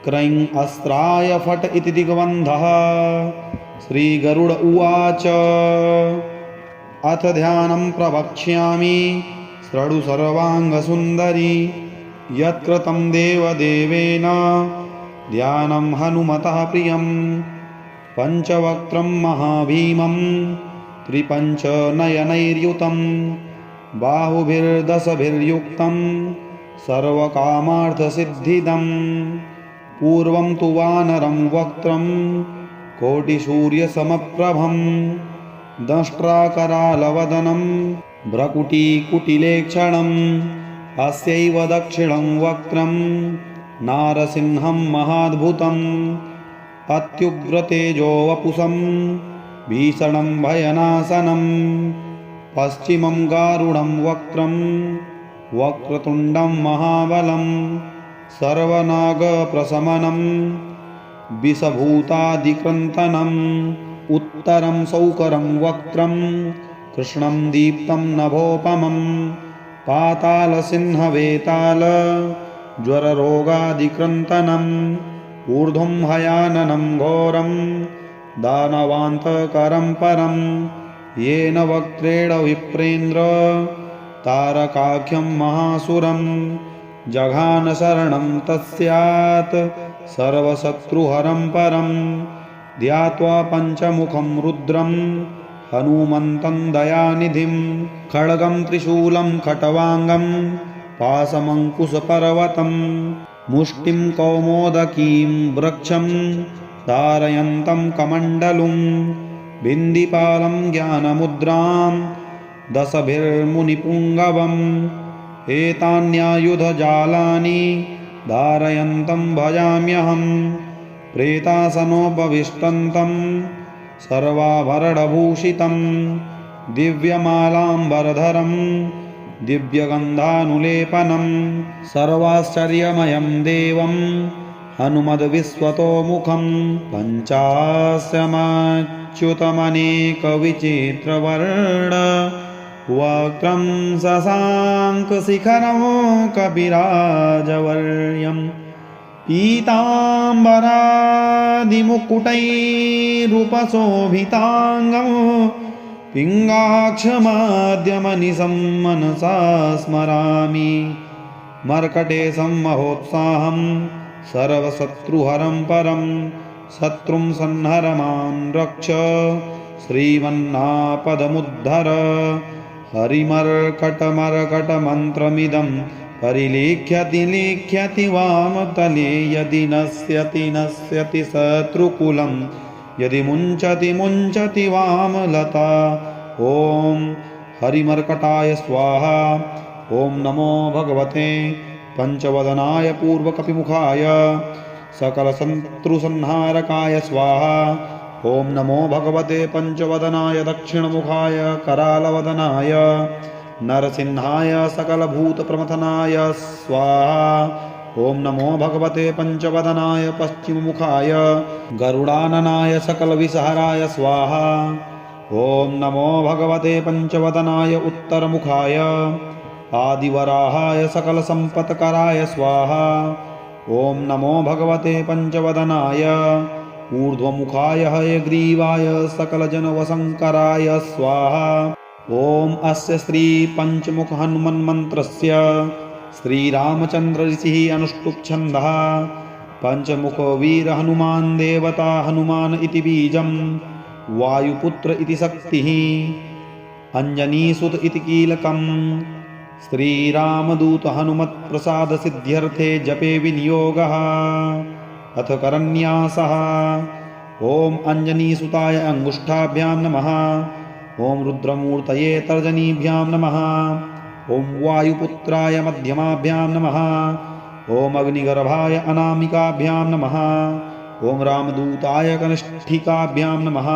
क्रैं अस्त्राय फट् इति दिग्बन्धः। श्रीगरुड उवाच अथ ध्यानं प्रवक्ष्यामि शृणु सर्वाङ्गसुन्दरी यत्कृतं देवदेवेन ध्यानं हनुमतः प्रियं पञ्चवक्त्रं महाभीमं त्रिपञ्चनयनैर्युतं बाहुभिर्दशभिर्युक्तं सर्वकामार्थसिद्धिदं पूर्वं तु वानरं वक्त्रं कोटिसूर्यसमप्रभं दंष्ट्राकरालवदनं भ्रकुटीकुटिलेक्षणम् अस्यैव दक्षिणं वक्त्रं नारसिंहं महाद्भुतम् अत्युग्रतेजो वपुषं भीषणं भयनाशनं पश्चिमं गारुडं वक्त्रं वक्रतुण्डं महाबलं सर्वनागप्रशमनं विषभूतादिक्रन्तनम् उत्तरं सौकरं वक्त्रं कृष्णं दीप्तं नभोपमं पातालसिंहवेताल ज्वररोगादिक्रन्तनम् ऊर्ध्वं हयाननं घोरं दानवान्तकरं परं येन वक्त्रेण विप्रेन्द्र तारकाख्यं महासुरं जघानशरणं तस्यात् सर्वशत्रुहरं परं ध्यात्वा पञ्चमुखं रुद्रं हनुमन्तं दयानिधिं खड्गं त्रिशूलं खट्वाङ्गं पाशमङ्कुशपर्वतं मुष्टिं कौमोदकीं वृक्षं धारयन्तं कमण्डलुं बिन्दिपालं ज्ञानमुद्रां दशभिर्मुनिपुङ्गवम् एतान्यायुधजालानि धारयन्तं भजाम्यहं प्रेतासनोपविष्टन्तं सर्वाभरणभूषितं दिव्यमालाम्बरधरं दिव्यगन्धानुलेपनं सर्वाश्चर्यमयं देवं हनुमद्विश्वतोमुखं पञ्चास्यमच्युतमनेकविचित्रवर्ण वक्रं शशाङ्कशिखरं कपिराजवर्यं पीताम्बरादिमुकुटैरुपशोभिताङ्गं पिङ्गाक्षमाद्यमनिशं मनसा स्मरामि मर्कटेशं महोत्साहं सर्वशत्रुहरं परं शत्रुं संहर मां रक्ष श्रीमन्नापदमुद्धर हरिमर्कटमर्कटमन्त्रमिदं परिलिख्यति लिख्यति वामतले यदि नश्यति नश्यति शत्रुकुलं यदि मुञ्चति मुञ्चति वामलता ॐ हरिमर्कटाय स्वाहा। ॐ नमो भगवते पंचवदनाय पूर्वकपिमुखाय सकलशत्रुसंहारकाय स्वाहा। ॐ नमो भगवते पंचवदनाय दक्षिणमुखाय करालवदनाय नरसिंहाय सकलभूतप्रमथनाय स्वाहा। ॐ नमो भगवते पंचवदनाय पश्चिममुखाय गरुडाननाय सकलविषहराय स्वाहा। ॐ नमो भगवते पंचवदनाय उत्तरमुखाय आदिवराहाय सकलसम्पत्कराय स्वाहा। ॐ नमो भगवते पंचवदनाय ऊर्ध्वमुखाय हयग्रीवाय सकलजनवशङ्कराय स्वाहा। ॐ अस्य श्री पंचमुख हनुमन्मन्त्रस्य श्रीरामचन्द्र ऋषिः अनुष्टुप् छन्दः पंचमुख वीर हनुमान् देवता हनुमान् इति बीजं वायुपुत्र इति शक्तिः अंजनीसुत इति कीलकम् श्रीरामदूत हनुमत्प्रसाद सिद्ध्यर्थे जपे विनियोगः। अथ करन्यासः। ॐ अंजनीसुताय अंगुष्ठाभ्यां नमः। ॐ रुद्रमूर्तये तर्जनीभ्यां नमः। ॐ वायुपुत्राय मध्यमाभ्यां नमः। ॐ अग्निगर्भाय अनामिकाभ्यां नमः। ॐ रामदूताय कनिष्ठिकाभ्यां नमः।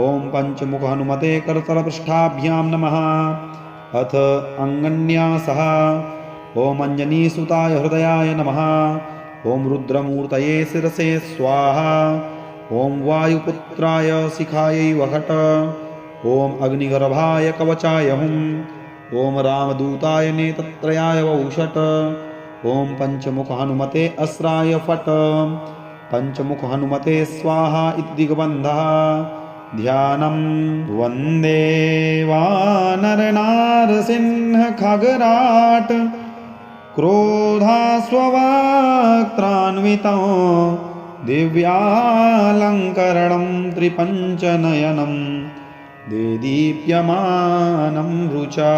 ॐ पंचमुख हनुमते करतलपृष्ठाभ्यां नमः। अथ अंगन्यासः। ॐ अंजनीसुताय हृदयाय नमः। ॐ रुद्रमूर्तये शिरसे स्वाहा। ॐ वायुपुत्राय शिखायै वहट। ॐ अग्निगर्भाय कवचाय हुम्। ॐ रामदूताय नेत्रत्रयाय वौषट। ॐ पंचमुख हनुमते अस्राय फट्। पंचमुख हनुमते स्वाहा इति दिग्बन्धः। ध्यानं वन्दे वानरनारसिंह खगराट् क्रोधास्ववक्त्रान्वितं दिव्यालङ्करणं त्रिपञ्चनयनं देदीप्यमानं रुचा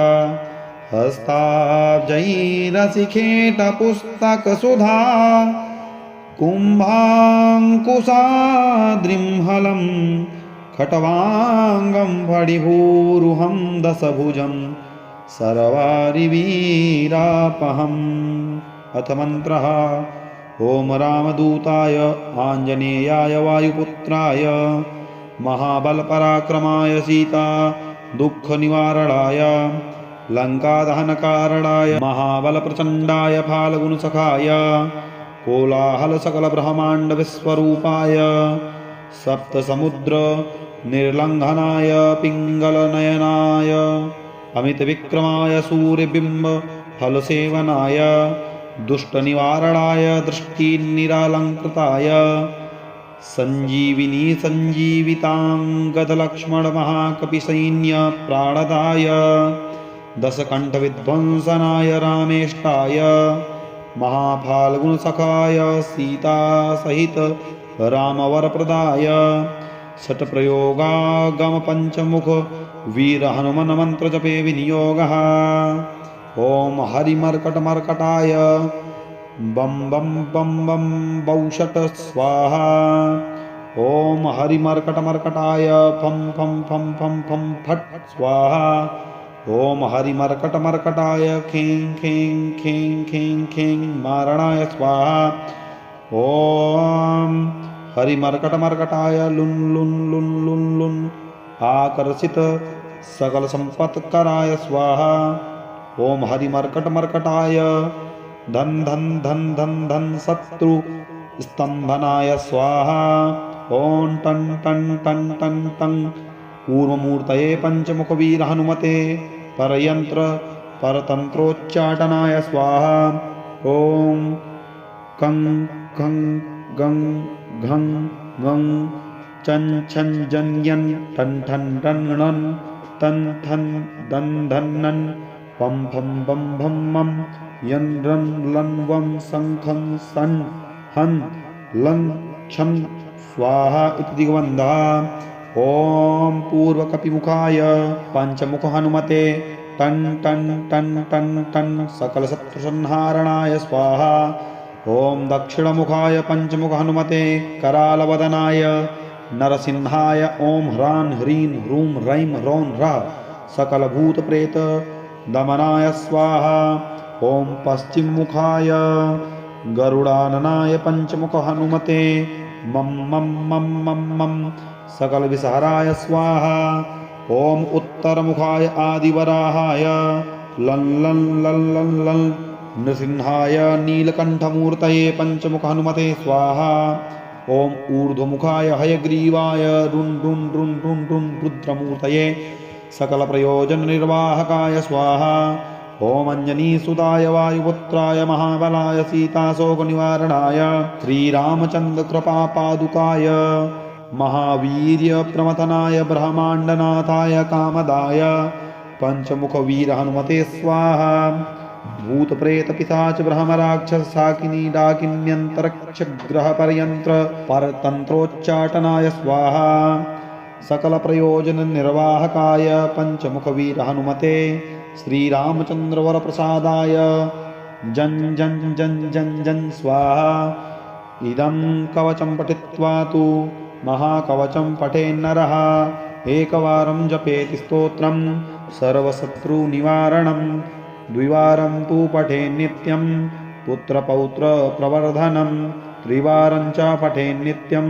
हस्ताब्जैरशिखेटपुस्तकसुधा कुम्भाङ्कुशाद्रिंहलं खट्वाङ्गं फणिभूरुहं दशभुजं सर्वारिवीरापहम्। अथ मन्त्रः। ॐ रामदूताय आञ्जनेयाय वायुपुत्राय महाबलपराक्रमाय सीता दुःखनिवारणाय लङ्कादहनकारणाय महाबलप्रचण्डाय फाल्गुनसखाय कोलाहलसकलब्रह्माण्डविश्वरूपाय सप्तसमुद्रनिर्लङ्घनाय पिङ्गलनयनाय अमितविक्रमाय सूर्यबिम्बफलसेवनाय दुष्टनिवारणाय दृष्टिनिरालङ्कृताय सञ्जीविनी सञ्जीविताङ्गदलक्ष्मणमहाकपिसैन्यप्राणदाय दशकण्ठविध्वंसनाय रामेष्टाय महाफाल्गुनसखाय सीतासहित रामवरप्रदाय षट्प्रयोगागमपञ्चमुख वीरहनुमन्मन्त्रजपे विनियोगः। ॐ हरिमर्कटमर्कटाय बं बं बं बं बौषट स्वाहा। ॐ हरिमर्कटमर्कटाय फं फं फं फं फं फट् स्वाहा। ॐ हरिमर्कटमर्कटाय खें खें खें खें खें मारणाय स्वाहा। ॐ हरिमर्कटमर्कटाय लुन् लुन् लुन् लुन् लुन् आकर्षित सकलसम्पत्कराय स्वाहा। ॐ हरिमर्कटमर्कटाय धन धन धन धन धन शत्रु स्तंभनाय स्वाहा। ॐ टन टन टन टन टन कूर्ममूर्तये पंचमुखवीर हनुमते परयंत्र परतंत्रोच्चाटनाय स्वाहा। ॐ कं खं गं घं गं चं छं जं यं ठन ठन डन णन तन थन दन धन नन पम फम बम भम मम यन रन लन वम शंखं सन हन लं छं स्वाहा इति दिग्बन्धः। ॐ पूर्वकपिमुखाय पंचमुख हनुमते टन टन टन टन टन सकलशत्रुसंहारणाय स्वाहा। ॐ दक्षिणमुखाय पंचमुख हनुमते करालवदनाय नरसिंहाय ॐ ह्रां ह्रीं ह्रूं रैं रौं रः सकलभूतप्रेत दमनाय स्वाहा। ॐ पश्चिममुखाय गरुडाननाय पंचमुख हनुमते मम मम मम मम मम सकलविषहराय स्वाहा। ॐ उत्तरमुखाय आदिवराहाय लं लं लं लं लं नृसिंहाय नीलकण्ठमूर्तये पंचमुख हनुमते स्वाहा। ॐ ऊर्ध्वमुखाय हयग्रीवाय रुन् रुन् रुन् रुन् रुन् रुद्रमूर्तये सकलप्रयोजननिर्वाहकाय स्वाहा। ॐ अंजनीसुताय वायुपुत्राय महाबलाय सीताशोकनिवारणाय श्रीरामचन्द्रकृपापादुकाय महावीर्यप्रमथनाय ब्रह्माण्डनाथाय कामदाय पंचमुखवीर हनुमते स्वाहा। भूतप्रेतपिशाच ब्रह्मराक्षसाकिनी डाकिन्यन्तरिक्षग्रहपर्यन्त्र परतन्त्रोच्चाटनाय स्वाहा। सकलप्रयोजननिर्वाहकाय पंचमुखवीर हनुमते श्रीरामचन्द्रवरप्रसादाय जं जं जं जं जं स्वाहा। इदं कवचं पठित्वा तु महाकवचं पठेन्नरः एकवारं जपेति स्तोत्रं सर्वशत्रुनिवारणं द्विवारं तु पठेन्नित्यं पुत्रपौत्रप्रवर्धनं त्रिवारं च पठेन्नित्यं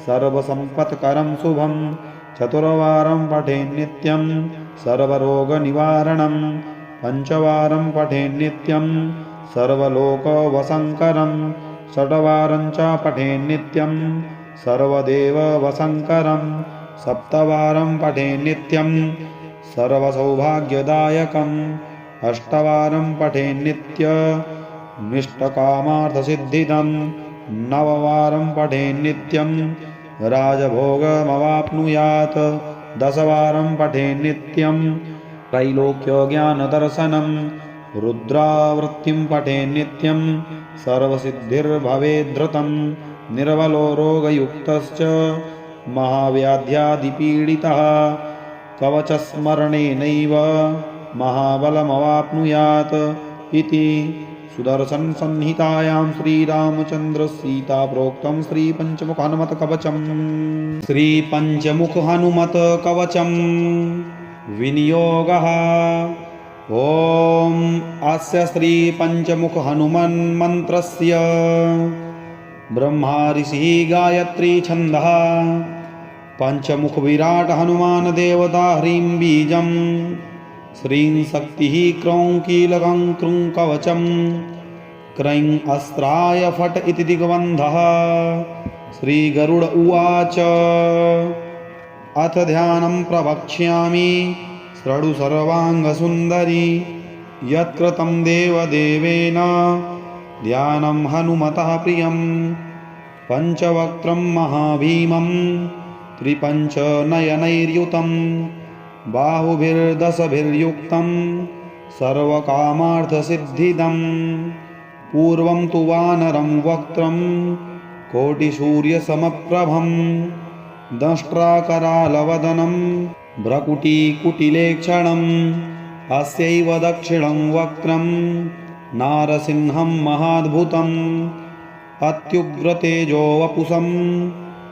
सर्वसम्पत्करं शुभं चतुर्वारं पठेन्नित्यं सर्वरोगनिवारणं पंचवारं पठेन्नित्यं सर्वलोकवशङ्करं षट्वारं च पठेन्नित्यं सर्वदेववशङ्करं सप्तवारं पठेन्नित्यं सर्वसौभाग्यदायकम् अष्टवारं पठेन्नित्यमिष्टकामार्थसिद्धिदं नववारं पठेन्नित्यं राजभोगमवाप्नुयात् दशवारं पठेन्नित्यं त्रैलोक्यज्ञानदर्शनं रुद्रावृत्तिं पठेन्नित्यं सर्वसिद्धिर्भवेद्धृतं निर्बलो रोगयुक्तश्च महाव्याध्यादिपीडितः कवचस्मरणेनैव महाबलमवाप्नुयात् इति सुदर्शनसंहितायां श्रीरामचन्द्रसीताप्रोक्तं श्रीपञ्चमुखहनुमत्कवचं श्रीपञ्चमुखहनुमत्कवचं विनियोगः। ॐ अस्य श्री पंचमुख हनुमन् मन्त्रस्य ब्रह्मा ऋषिः गायत्री छन्दः पंचमुख विराट हनुमान देवता ह्रीं बीजं श्रीं शक्तिः क्रौं कीलकं क्रूं कवचं क्रैं अस्त्राय फट् इति दिग्बन्धः। श्रीगरुड उवाच अथ ध्यानं प्रवक्ष्यामि शृणु सर्वाङ्गसुन्दरी यत्कृतं देवदेवेन ध्यानं हनुमतः प्रियं पञ्चवक्त्रं महाभीमं त्रिपञ्चनयनैर्युतं बाहुभिर्दशभिर्युक्तं सर्वकामार्थसिद्धिदं पूर्वं तु वानरं वक्त्रं कोटिसूर्यसमप्रभं दंष्ट्राकरालवदनं भ्रकुटीकुटिलेक्षणम् अस्यैव दक्षिणं वक्त्रं नारसिंहं महाद्भुतम् अत्युग्रतेजो वपुषं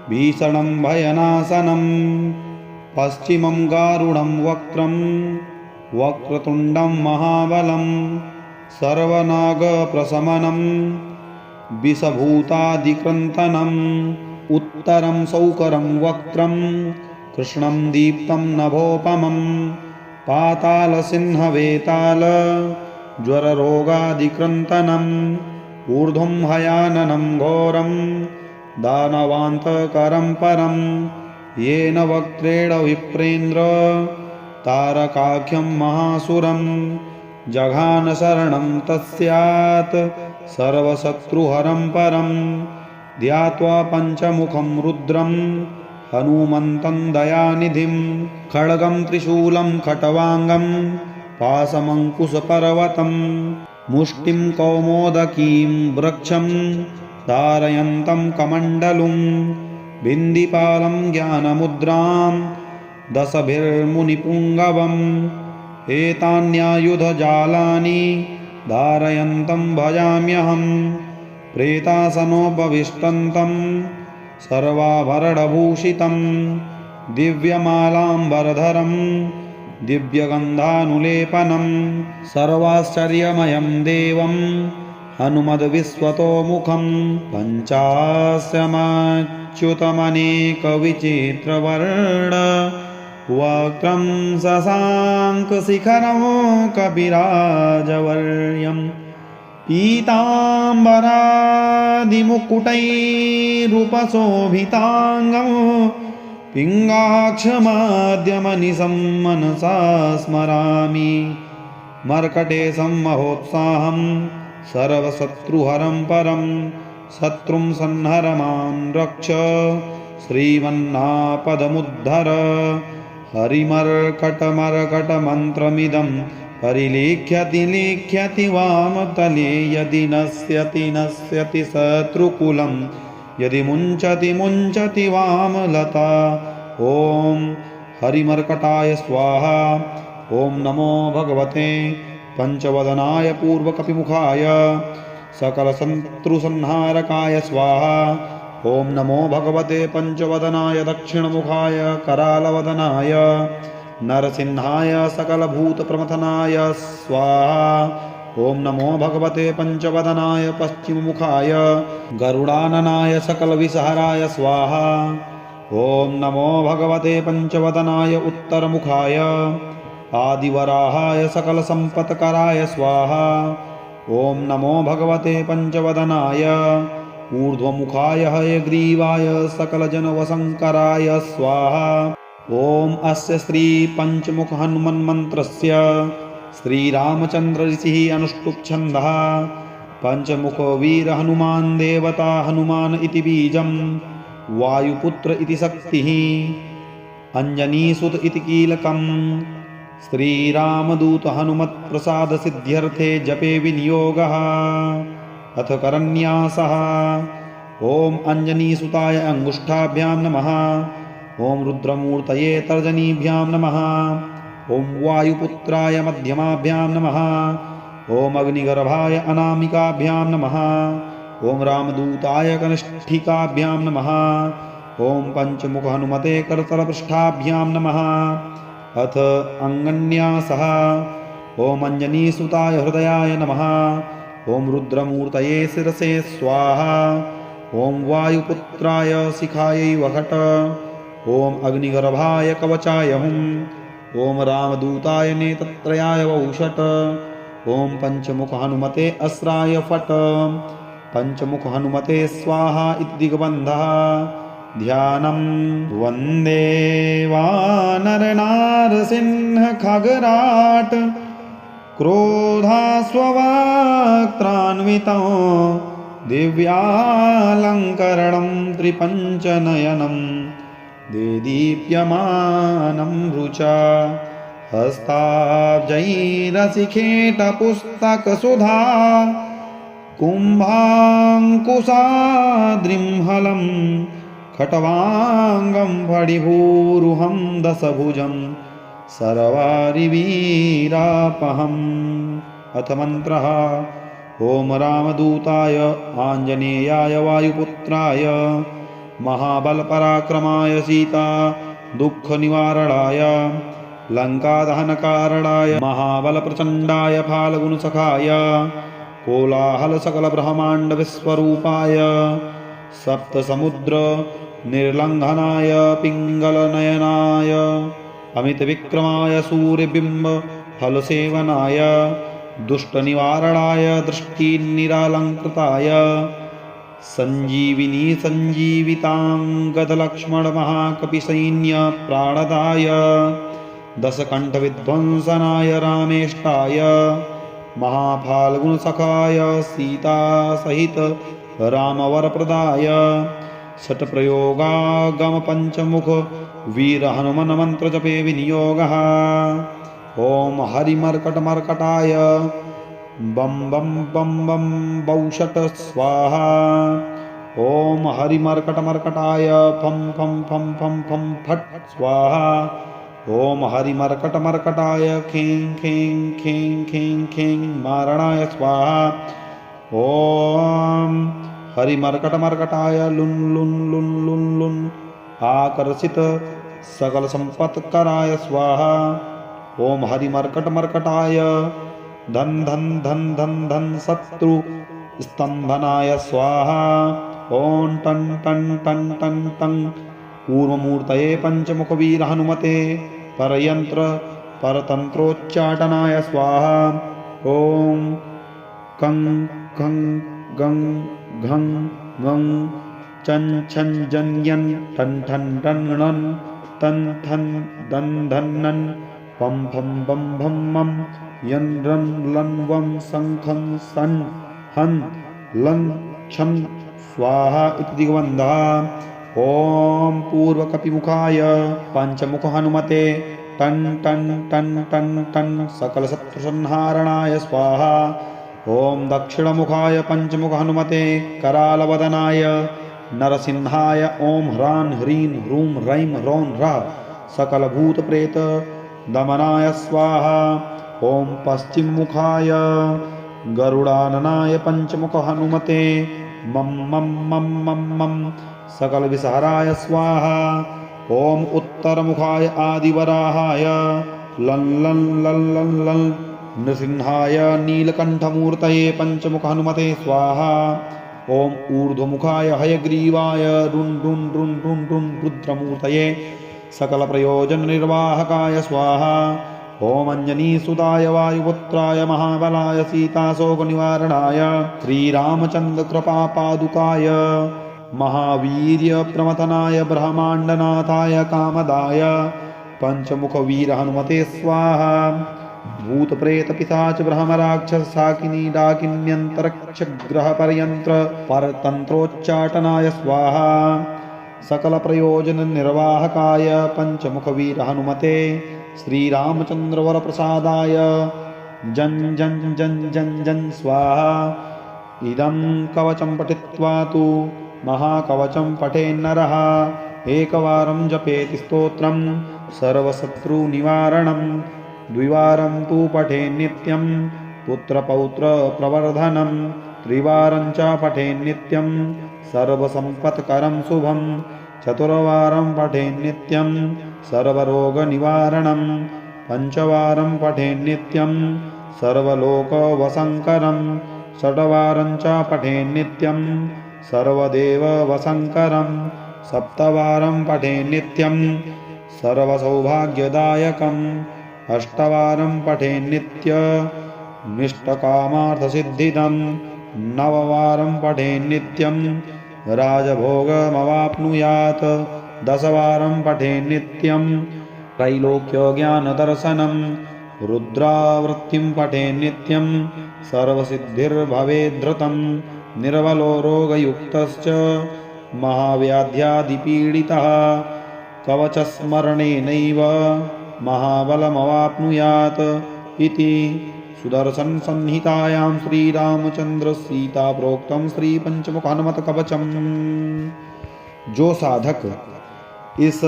भीषणं भयनाशनं पश्चिमं गारुडं वक्त्रं वक्रतुण्डं महाबलं सर्वनागप्रशमनं विषभूतादिक्रन्तनम् उत्तरं सौकरं वक्त्रं कृष्णं दीप्तं नभोपमं पातालसिंहवेताल ज्वररोगादिक्रन्तनम् ऊर्ध्वं हयाननं घोरं दानवान्तकरं परं येन वक्त्रेण विप्रेन्द्र तारकाख्यं महासुरं जघान शरणं तस्यात् सर्वशत्रुहरं परं ध्यात्वा पञ्चमुखं रुद्रं हनुमन्तं दयानिधिं खड्गं त्रिशूलं खट्वाङ्गं पाशमङ्कुशपर्वतं मुष्टिं कौमोदकीं वृक्षं धारयन्तं कमण्डलुं बिन्दिपालं ज्ञानमुद्रां दशभिर्मुनिपुङ्गवम् एतान्यायुधजालानि धारयन्तं भजाम्यहं प्रेतासनोपविष्टन्तं सर्वाभरणभूषितं दिव्यमालाम्बरधरं दिव्यगन्धानुलेपनं सर्वाश्चर्यमयं देवं हनुमद्विश्वतोमुखं पञ्चास्यमच्युतमनेकविचित्रवर्ण वक्त्रं शशाङ्कशिखरं कपिराजवर्यं पीताम्बरादिमुकुटैरुपशोभिताङ्गं पिङ्गाक्षमाद्यमनिशं मनसा स्मरामि मर्कटेशं महोत्साहं सर्वशत्रुहरं परं शत्रुं संहरमान् रक्ष श्रीमन्नापदमुद्धर हरिमर्कटमर्कटमन्त्रमिदं परिलिख्यति लिख्यति वामतले यदि नश्यति नश्यति शत्रुकुलं यदि मुञ्चति मुञ्चति वामलता। ॐ हरिमर्कटाय स्वाहा। ॐ नमो भगवते पंचवदनाय पूर्वकपिमुखाय सकलशत्रुसंहारकाय स्वाहा। ॐ नमो भगवते पंचवदनाय दक्षिणमुखाय करालवदनाय नरसिंहाय सकलभूतप्रमथनाय स्वाहा। ॐ नमो भगवते पंचवदनाय पश्चिममुखाय गरुडाननाय सकलविषहराय स्वाहा। ॐ नमो भगवते पंचवदनाय उत्तरमुखाय आदिवराहाय सकलसम्पत्कराय स्वाहा। ॐ नमो भगवते पंचवदनाय ऊर्ध्वमुखाय हयग्रीवाय सकलजनवशङ्कराय स्वाहा। ॐ अस्य श्री पंचमुख हनुमन्मन्त्रस्य श्रीरामचन्द्र ऋषिः अनुष्टुप् छन्दः पंचमुख वीर हनुमान् देवता हनुमान् इति बीजं वायुपुत्र इति शक्तिः अंजनीसुत इति कीलकम् श्रीरामदूत हनुमत्प्रसाद सिद्ध्यर्थे जपे विनियोगः। अथ करन्यासः। ॐ अंजनीसुताय अंगुष्ठाभ्यां नमः। ॐ रुद्रमूर्तये तर्जनीभ्यां नमः। ॐ वायुपुत्राय मध्यमाभ्यां नमः। ॐ अग्निगर्भाय अनामिकाभ्यां नमः। ॐ रामदूताय कनिष्ठिकाभ्यां नमः। ॐ पंचमुख हनुमते करतलपृष्ठाभ्यां नमः। अथ अंगन्यासः। ॐ अञ्जनीसुताय हृदयाय नमः। ॐ रुद्रमूर्तये शिरसे स्वाहा। ॐ वायुपुत्राय शिखायै वषट्। ॐ अग्निगर्भाय कवचाय हुं। ॐ रामदूताय नेत्रत्रयाय वौषट्। ॐ पञ्चमुख हनुमते अस्राय फट्। पञ्चमुख हनुमते स्वाहा इति दिग्बन्धः। ध्यानं वन्दे वानरनारसिंह खगराट् क्रोधास्ववक्त्रान्वितं दिव्यालङ्करणं त्रिपञ्चनयनं देदीप्यमानं रुचा हस्ताब्जैरशिखेटपुस्तकसुधा कुम्भाङ्कुशाद्रिंहलं खट्वाङ्गं फणिभूरुहं दशभुजं सर्वारिवीरापहम्। अथ मन्त्रः। ॐ रामदूताय आञ्जनेयाय वायुपुत्राय महाबलपराक्रमाय सीता दुःखनिवारणाय लङ्कादहनकारणाय महाबलप्रचण्डाय फाल्गुनसखाय कोलाहल सकल ब्रह्मांड विश्वरूपाय सप्तसमुद्र निर्लंघनाय पिंगलनयनाय अमित विक्रमाय सूर्यबिंब फलसेवनाय दुष्ट निवारणाय दृष्टिनिरालंकृताय संजीविनी संजीवितांगद लक्ष्मण महाकपिसैन्य प्राणदाय दशकंठ विध्वंसनाय रामेष्टाय महाफाल्गुनसखाय सीता सहित रामवरप्रदाय षट्प्रयोगागम पंचमुख वीर हनुमन मंत्र जपे विनियोगः। ॐ हरिमर्कटमर्कटाय बम बम बम बम बौषट स्वाहा। ॐ हरिमर्कटमर्कटाय फम फम फम फम फम फट स्वाहा। ॐ हरिमर्कटमर्कटाय खें खें खें खें खें मारणाय स्वाहा। ॐ हरिमर्कटमर्कटाय लुन लुन लुन लुन लुन आकर्षित सकल संपत्कराय स्वाहा। ॐ हरिमर्कटमर्कटाय धन धन धन धन धन शत्रु स्तंभनाय स्वाहा। ॐ टन टन टन टन टन कूर्ममूर्तये पंचमुख वीर हनुमते परयंत्र परतंत्रोच्चाटनाय स्वाहा। ॐ कं खं गं घं गं चं छं जं यं ठन ठन टन णन तन थन दन धन नन पम फम बम भम मम यन रन लन वम शंखं सन हन लन छन स्वाहा इति दिग्बन्धः। ॐ पूर्वकपिमुखाय पंचमुख हनुमते टन टन टन टन टन सकल शत्रुसंहारणाय स्वाहा। ॐ दक्षिणमुखाय पंचमुख हनुमते करालवदनाय नरसिंहाय ॐ ह्रां ह्रीं ह्रूं रैं रौं रः सकल भूत प्रेत दमनाय स्वाहा। ॐ पश्चिममुखाय गरुडाननाय पंचमुख हनुमते मम मम मम मम मम सकल विसहराय स्वाहा। ॐ उत्तरमुखाय आदिवराहाय लं लं लं लं लं नृसिंहाय नीलकंठमूर्तये पंचमुख हनुमते स्वाहा। ॐ ऊर्ध्वमुखाय हयग्रीवाय रुन् रुन् रुन् रुन् रुन् रुद्रमूर्तये सकल प्रयोजन निर्वाहकाय स्वाहा। ॐ अञ्जनीसुताय वायुपुत्राय महाबलाय सीताशोकनिवारणाय श्रीरामचन्द्र कृपापादुकाय महावीर्य प्रमथनाय ब्रह्माण्डनाथाय कामदाय पंचमुख वीर हनुमते स्वाहा। भूत प्रेत पिशाच ब्रह्म राक्षस शाकिनी डाकिन्यंतरिक्ष ग्रह पर्यंत्र परतंत्रोच्चाटनाय स्वाहा। सकल प्रयोजन निर्वाहकाय पंचमुख वीर हनुमते श्रीरामचंद्र वर प्रसादाय जन जन जन जन जन स्वाहा। इदं कवचं पठित्वा तु महाकवचं पठेन्नरः एकवारं जपेति स्तोत्रं सर्वशत्रुनिवारणं द्विवारं तु पठेन्नित्यं पुत्रपौत्र प्रवर्धनं त्रिवारं च पठेन्नित्यं सर्वसम्पत्करं शुभं चतुर्वारं पठेन्नित्यं सर्वरोगनिवारणं पंचवारं पठेन् नित्यं सर्वलोकवशङ्करं, षड्वारं च पठेन् नित्यं सर्वदेववशङ्करं, सप्तवारं पठेन् नित्यं सर्वसौभाग्यदायकम्, अष्टवारं पठेन् नित्यमिष्टकामार्थसिद्धिदं, नववारं पठेन् नित्यं राजभोगमवाप्नुयात्, दशवारं पठेन् नित्यं त्रैलोक्यज्ञानदर्शनं, रुद्रावृत्तिं पठेन् नित्यं सर्वसिद्धिर्भवेद्धृतं, निर्बलो रोगयुक्तश्च महाव्याध्यादिपीडितः कवचस्मरणेनैव महाबलमवाप्नुयात् इति सुदर्शन संहितायां श्रीरामचंद्र सीता प्रोक्तं श्री पंचमुख हनुमत कवचम। जो साधक इस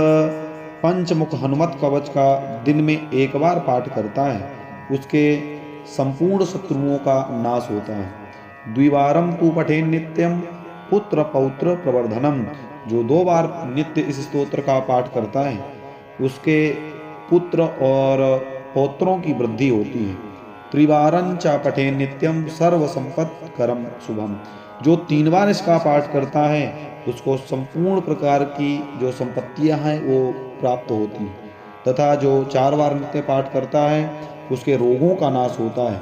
पंचमुख हनुमत कवच का दिन में एक बार पाठ करता है उसके संपूर्ण शत्रुओं का नाश होता है। द्विवारम तु पठेन् नित्यम पुत्र पौत्र प्रवर्धनम, जो 2 बार नित्य इस स्तोत्र का पाठ करता है उसके पुत्र और पौत्रों की वृद्धि होती है। त्रिवारं च पठेन् नित्यं सर्व संपत्करं शुभम, जो 3 बार इसका पाठ करता है उसको संपूर्ण प्रकार की जो संपत्तियां हैं वो प्राप्त होती हैं, तथा जो 4 बार नित्य पाठ करता है उसके रोगों का नाश होता है।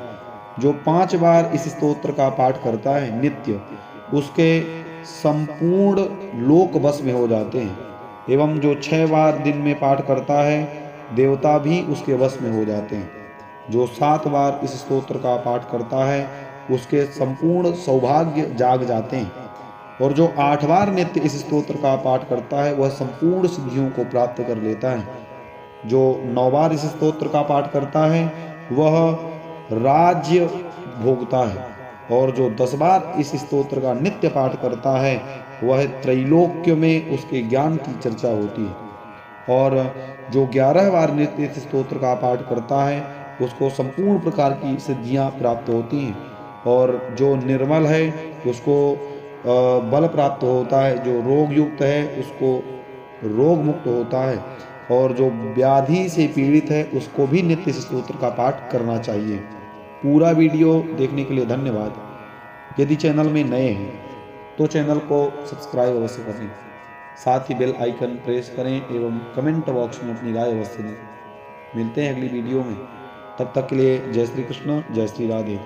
जो 5 बार इस स्तोत्र का पाठ करता है नित्य उसके संपूर्ण लोक वश में हो जाते हैं, एवं जो 6 बार दिन में पाठ करता है देवता भी उसके वश में हो जाते हैं। जो 7 बार इस स्तोत्र का पाठ करता है उसके संपूर्ण सौभाग्य जाग जाते हैं, और जो 8 बार नित्य इस स्तोत्र का पाठ करता है वह संपूर्ण सिद्धियों को प्राप्त कर लेता है। जो 9 बार इस स्तोत्र का पाठ करता है वह राज्य भोगता है, और जो 10 बार इस स्तोत्र का नित्य पाठ करता है वह त्रैलोक्य में उसके ज्ञान की चर्चा होती है। और जो 11 बार नित्य इस स्तोत्र का पाठ करता है उसको संपूर्ण प्रकार की सिद्धियां प्राप्त होती हैं, और जो निर्मल है उसको बल प्राप्त होता है, जो रोग युक्त है उसको रोग मुक्त होता है, और जो व्याधि से पीड़ित है उसको भी नित्य इस स्तोत्र का पाठ करना चाहिए। पूरा वीडियो देखने के लिए धन्यवाद। यदि चैनल में नए हैं तो चैनल को सब्सक्राइब अवश्य करें, साथ ही बेल आइकन प्रेस करें एवं कमेंट बॉक्स में अपनी राय अवश्य दें। मिलते हैं अगली वीडियो में, तब तक के लिए जय श्री कृष्ण, जय श्री राधे।